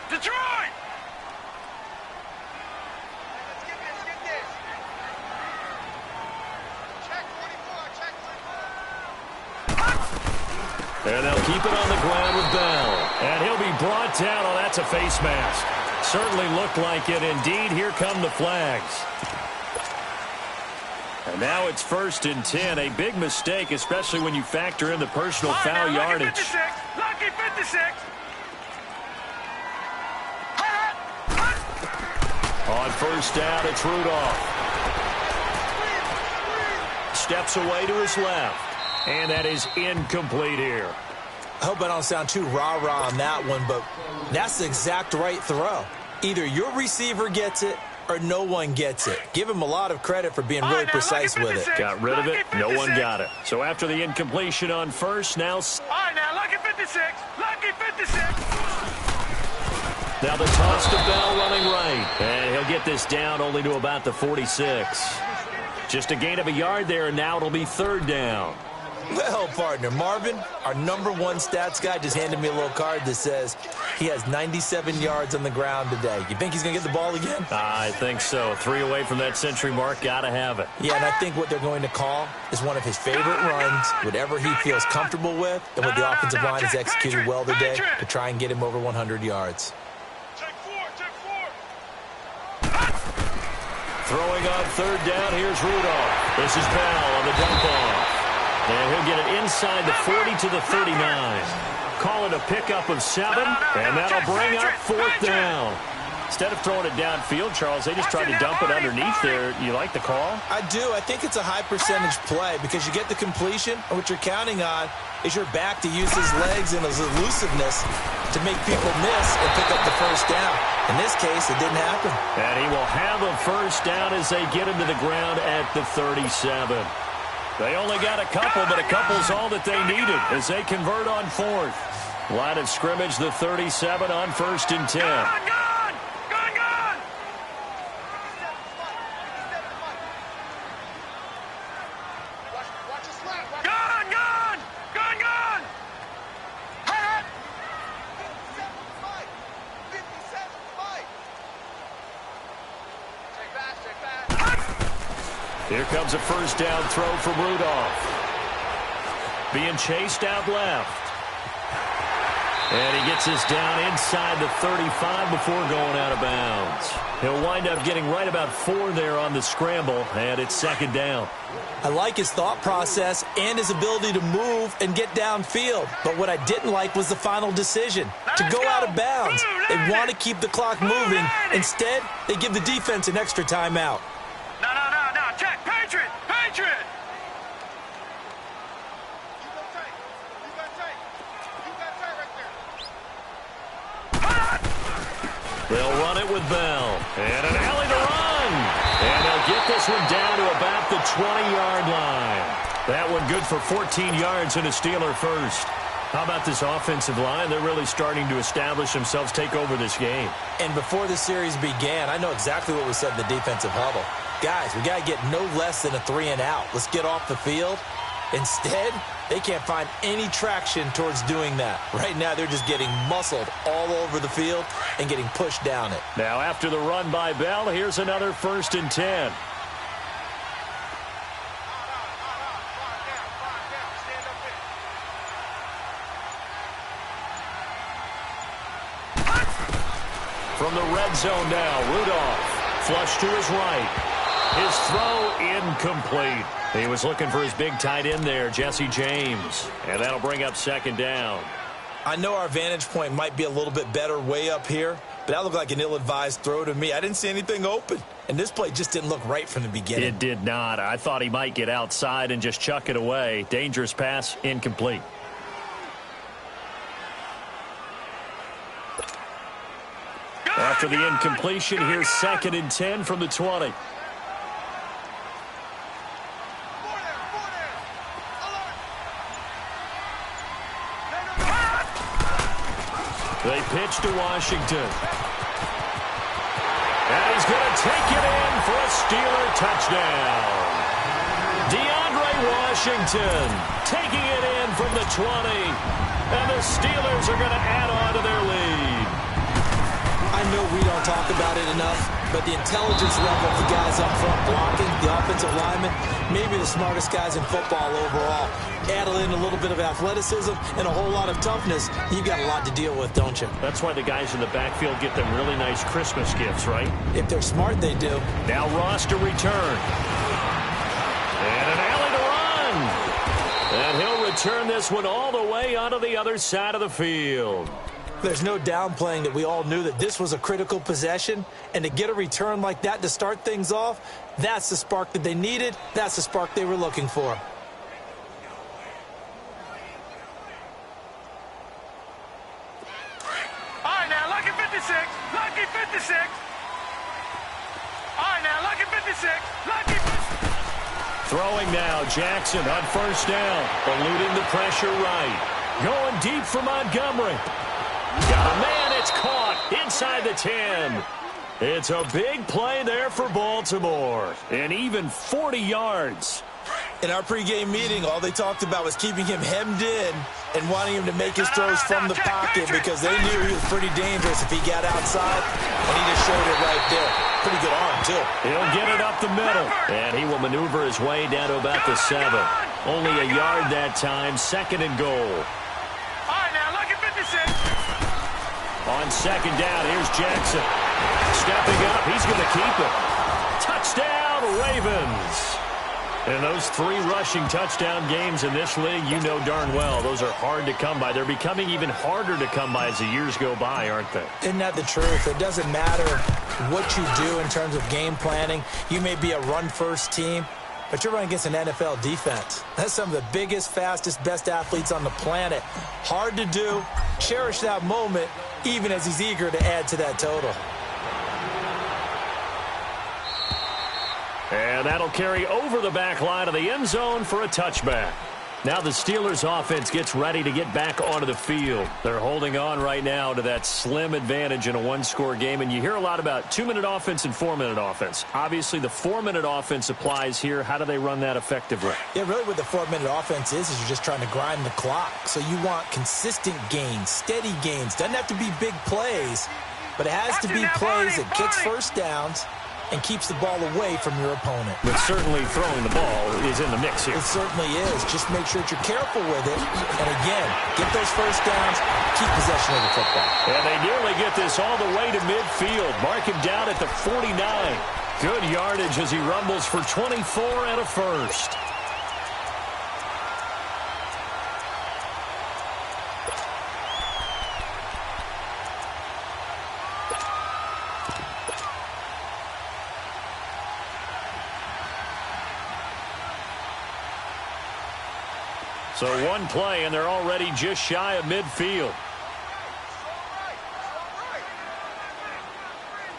Detroit! And they'll keep it on the ground with Bell. And he'll be brought down. Oh, that's a face mask. Certainly looked like it. Indeed, here come the flags. And now it's 1st and 10. A big mistake, especially when you factor in the personal foul yardage. Lucky 56. On 1st down, it's Rudolph. Steps away to his left. And that is incomplete here. I hope I don't sound too rah-rah on that one, but that's the exact right throw. Either your receiver gets it or no one gets it. Give him a lot of credit for being really precise with it. Got rid of it. No one got it. So after the incompletion on 1st, now... All right, now, lucky 56. Lucky 56. Now the toss to Bell running right. And he'll get this down only to about the 46. Just a gain of a yard there, and now it'll be 3rd down. Well, partner, Marvin, our #1 stats guy, just handed me a little card that says he has 97 yards on the ground today. You think he's going to get the ball again? I think so. 3 away from that century mark. Got to have it. Yeah, and I think what they're going to call is one of his favorite runs, whatever he feels comfortable with, and what the offensive line has executed well today to try and get him over 100 yards. Throwing on 3rd down, here's Rudolph. This is Bell on the dump off. And he'll get it inside the 40 to the 39. Call it a pickup of 7, and that'll bring up 4th down. Instead of throwing it downfield, Charles, they just tried to dump it underneath there. You like the call? I do. I think it's a high percentage play because you get the completion, and what you're counting on is your back to use his legs and his elusiveness to make people miss and pick up the 1st down. In this case, it didn't happen. And he will have a 1st down as they get him to the ground at the 37. They only got a couple, but a couple's all that they needed as they convert on 4th. Line of scrimmage, the 37 on 1st and 10. Here comes a 1st down throw from Rudolph. Being chased out left. And he gets this down inside the 35 before going out of bounds. He'll wind up getting right about 4 there on the scramble, and it's 2nd down. I like his thought process and his ability to move and get downfield. But what I didn't like was the final decision, to go out of bounds. They want to keep the clock moving. Instead, they give the defense an extra timeout. No. Check. Patriot. You got tight. right there. They'll run it with Bell. And an alley to run. And they'll get this one down to about the 20-yard line. That one good for 14 yards and a Steeler 1st. How about this offensive line? They're really starting to establish themselves, take over this game. And before the series began, I know exactly what we said in the defensive huddle. Guys, we got to get no less than a 3-and-out. Let's get off the field. Instead, they can't find any traction towards doing that. Right now, they're just getting muscled all over the field and getting pushed down it. Now, after the run by Bell, here's another 1st and 10. From the red zone now, Rudolph. Flush to his right. His throw incomplete. He was looking for his big tight end there, Jesse James. And that'll bring up 2nd down. I know our vantage point might be a little bit better way up here, but that looked like an ill-advised throw to me. I didn't see anything open. And this play just didn't look right from the beginning. It did not. I thought he might get outside and just chuck it away. Dangerous pass, incomplete. After the incompletion, here's 2nd and 10 from the 20. They pitch to Washington. And he's going to take it in for a Steeler touchdown. DeAndre Washington taking it in from the 20. And the Steelers are going to add on to their lead. I know we don't talk about it enough, but the intelligence level of the guys up front blocking, the offensive linemen, maybe the smartest guys in football overall. Add in a little bit of athleticism and a whole lot of toughness, you've got a lot to deal with, don't you? That's why the guys in the backfield get them really nice Christmas gifts, right? If they're smart, they do. Now Ross to return. And an alley to run. And he'll return this one all the way onto the other side of the field. There's no downplaying that we all knew that this was a critical possession, and to get a return like that to start things off, that's the spark that they needed. That's the spark they were looking for. All right, now, lucky 56. Lucky 56. All right, now, lucky 56. Lucky 56. Throwing now, Jackson on 1st down. Eluding the pressure right. Going deep for Montgomery. Got a man, it's caught inside the 10. It's a big play there for Baltimore. And even 40 yards. In our pregame meeting, all they talked about was keeping him hemmed in and wanting him to make his throws from the pocket because they knew he was pretty dangerous if he got outside, and he just showed it right there. Pretty good arm, too. He'll get it up the middle, and he will maneuver his way down to about the 7. Only a yard that time, 2nd and goal. All right, now, look at 56. On 2nd down, here's Jackson. Stepping up, he's going to keep it. Touchdown, Ravens. And those 3 rushing touchdown games in this league, you know darn well, those are hard to come by. They're becoming even harder to come by as the years go by, aren't they? Isn't that the truth? It doesn't matter what you do in terms of game planning. You may be a run-first team, but you're running against an NFL defense. That's some of the biggest, fastest, best athletes on the planet. Hard to do. Cherish that moment, even as he's eager to add to that total. And that'll carry over the back line of the end zone for a touchback. Now the Steelers offense gets ready to get back onto the field. They're holding on right now to that slim advantage in a one-score game. And you hear a lot about 2-minute offense and 4-minute offense. Obviously, the 4-minute offense applies here. How do they run that effectively? Yeah, really what the 4-minute offense is you're just trying to grind the clock. So you want consistent gains, steady gains. Doesn't have to be big plays, but it has to be plays that gets first downs and keeps the ball away from your opponent. But certainly throwing the ball is in the mix here. It certainly is. Just make sure that you're careful with it. And again, get those first downs, keep possession of the football. And they nearly get this all the way to midfield. Mark him down at the 49. Good yardage as he rumbles for 24 and a first. So one play, and they're already just shy of midfield.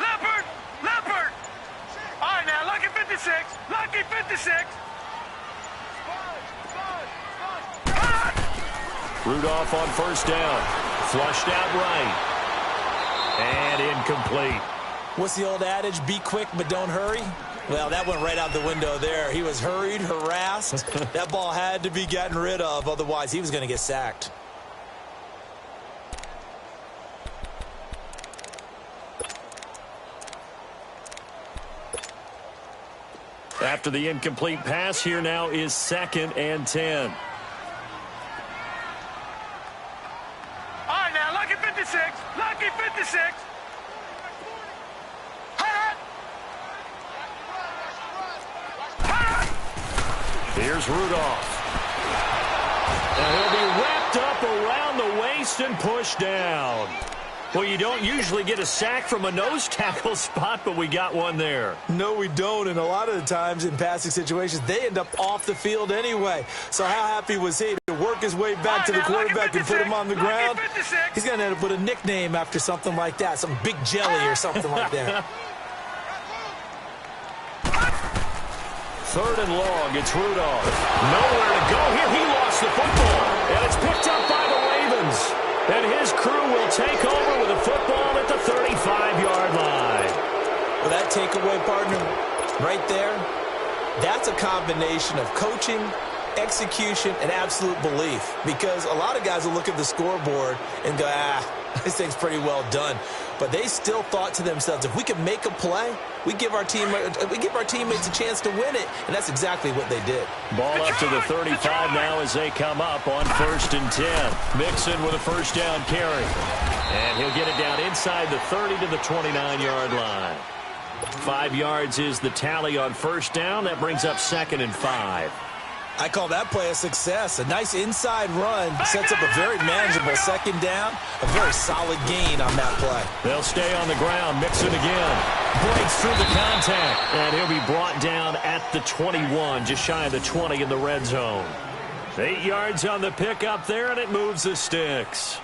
Leopard! Leopard! All right, now, lucky 56. Lucky 56. Rudolph on first down. Flushed out right. And incomplete. What's the old adage? Be quick, but don't hurry. Well, that went right out the window there. He was hurried, harassed. That ball had to be gotten rid of. Otherwise, he was going to get sacked. After the incomplete pass, here now is 2nd and 10. All right, now, lucky 56. Lucky 56. Here's Rudolph. And he'll be wrapped up around the waist and pushed down. Well, you don't usually get a sack from a nose tackle spot, but we got one there. No, we don't. And a lot of the times in passing situations, they end up off the field anyway. So how happy was he to work his way back to the quarterback and put him on the ground? He's going to end up with a nickname after something like that, some Big Jelly or something like that. 3rd and long, it's Rudolph. Nowhere to go here. He lost the football, and it's picked up by the Ravens. And his crew will take over with a football at the 35-yard line. Well, that takeaway, partner, right there, that's a combination of coaching, execution, and absolute belief. Because a lot of guys will look at the scoreboard and go, this thing's pretty well done. But they still thought to themselves, if we can make a play, we give our teammates a chance to win it. And that's exactly what they did. Ball up to the 35 now as they come up on 1st and 10. Mixon with a first down carry. And he'll get it down inside the 30 to the 29-yard line. 5 yards is the tally on first down. That brings up 2nd and 5. I call that play a success. A nice inside run sets up a very manageable 2nd down. A very solid gain on that play. They'll stay on the ground. Mixon again. Breaks through the contact. And he'll be brought down at the 21, just shy of the 20 in the red zone. 8 yards on the pickup there, and it moves the sticks.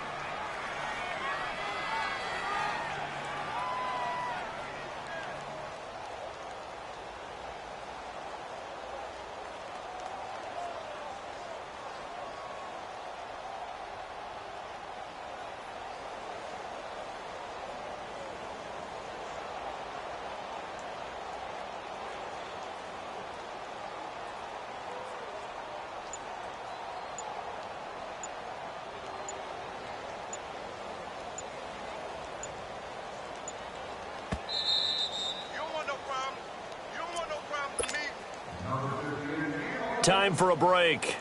time for a break.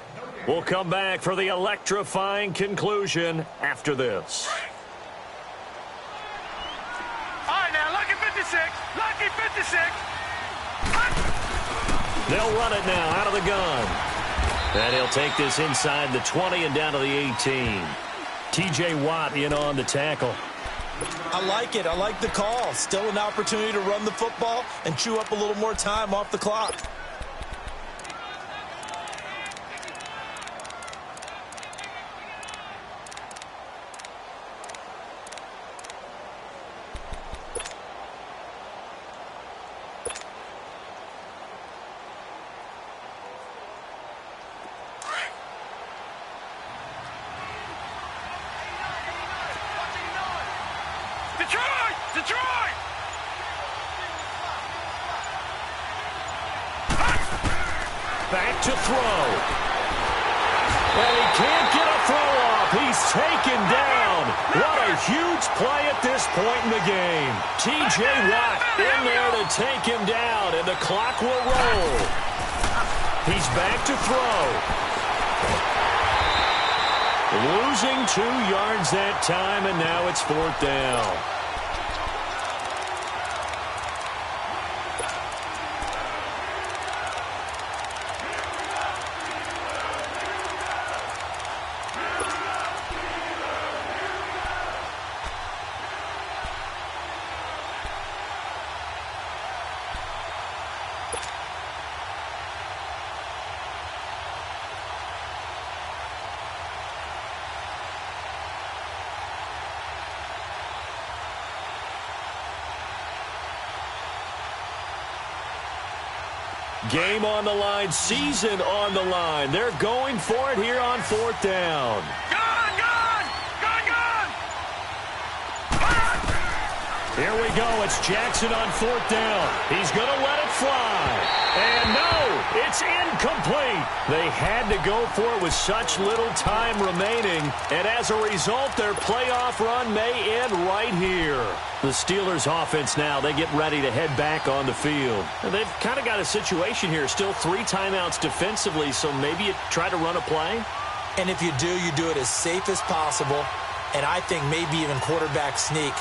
We'll come back for the electrifying conclusion after this. All right, now, lucky 56. Lucky 56. They'll run it now out of the gun. And he'll take this inside the 20 and down to the 18. T.J. Watt in on the tackle. I like it. I like the call. Still an opportunity to run the football and chew up a little more time off the clock. Detroit! Back to throw. And he can't get a throw off. He's taken down. What a huge play at this point in the game. T.J. Watt in there to take him down, and the clock will roll. He's back to throw. Losing 2 yards that time, and now it's 4th down. Game on the line, season on the line. They're going for it here on 4th down. Gone! Here we go. It's Jackson on 4th down. He's going to let it fly. And no, it's incomplete. They had to go for it with such little time remaining. And as a result, their playoff run may end right here. The Steelers offense now, they get ready to head back on the field. And they've kind of got a situation here. Still 3 timeouts defensively, so maybe you try to run a play. And if you do it as safe as possible. And I think maybe even quarterback sneak.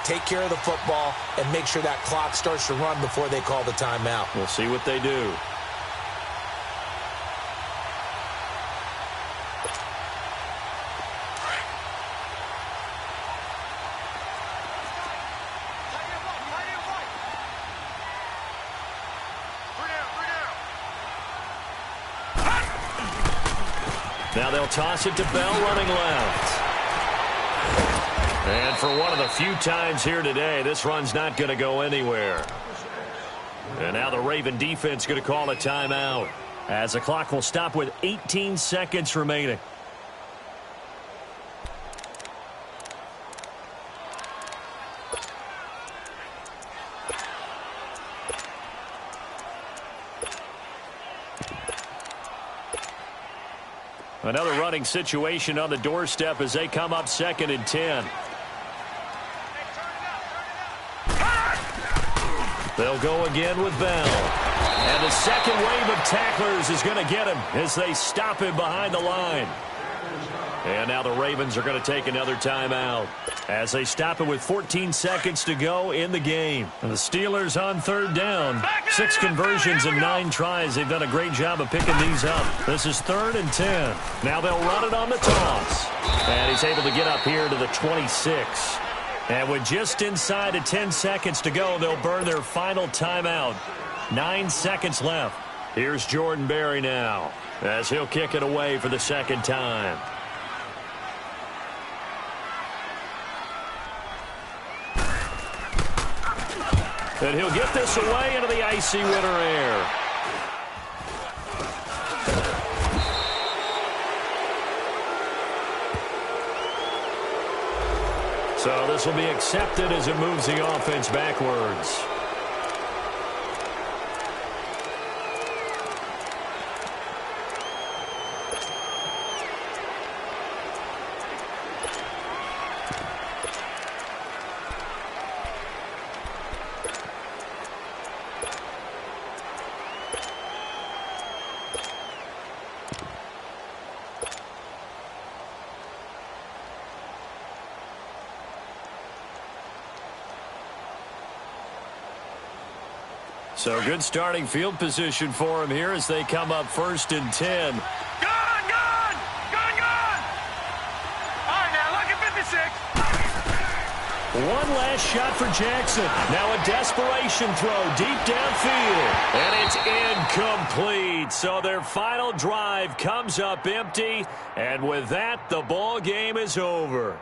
Take care of the football and make sure that clock starts to run before they call the timeout. We'll see what they do. Now they'll toss it to Bell running left. And for one of the few times here today, this run's not going to go anywhere. And now the Raven defense going to call a timeout as the clock will stop with 18 seconds remaining. Another running situation on the doorstep as they come up 2nd and 10. They'll go again with Bell. And the second wave of tacklers is going to get him as they stop him behind the line. And now the Ravens are going to take another timeout as they stop it with 14 seconds to go in the game. And the Steelers on 3rd down. 6 conversions and 9 tries. They've done a great job of picking these up. This is 3rd and 10. Now they'll run it on the toss. And he's able to get up here to the 26. And with just inside of 10 seconds to go, they'll burn their final timeout. 9 seconds left. Here's Jordan Berry now as he'll kick it away for the 2nd time. And he'll get this away into the icy winter air. So this will be accepted as it moves the offense backwards. So good starting field position for him here as they come up 1st and 10. One last shot for Jackson. Now a desperation throw deep downfield. And it's incomplete. So their final drive comes up empty. And with that, the ball game is over.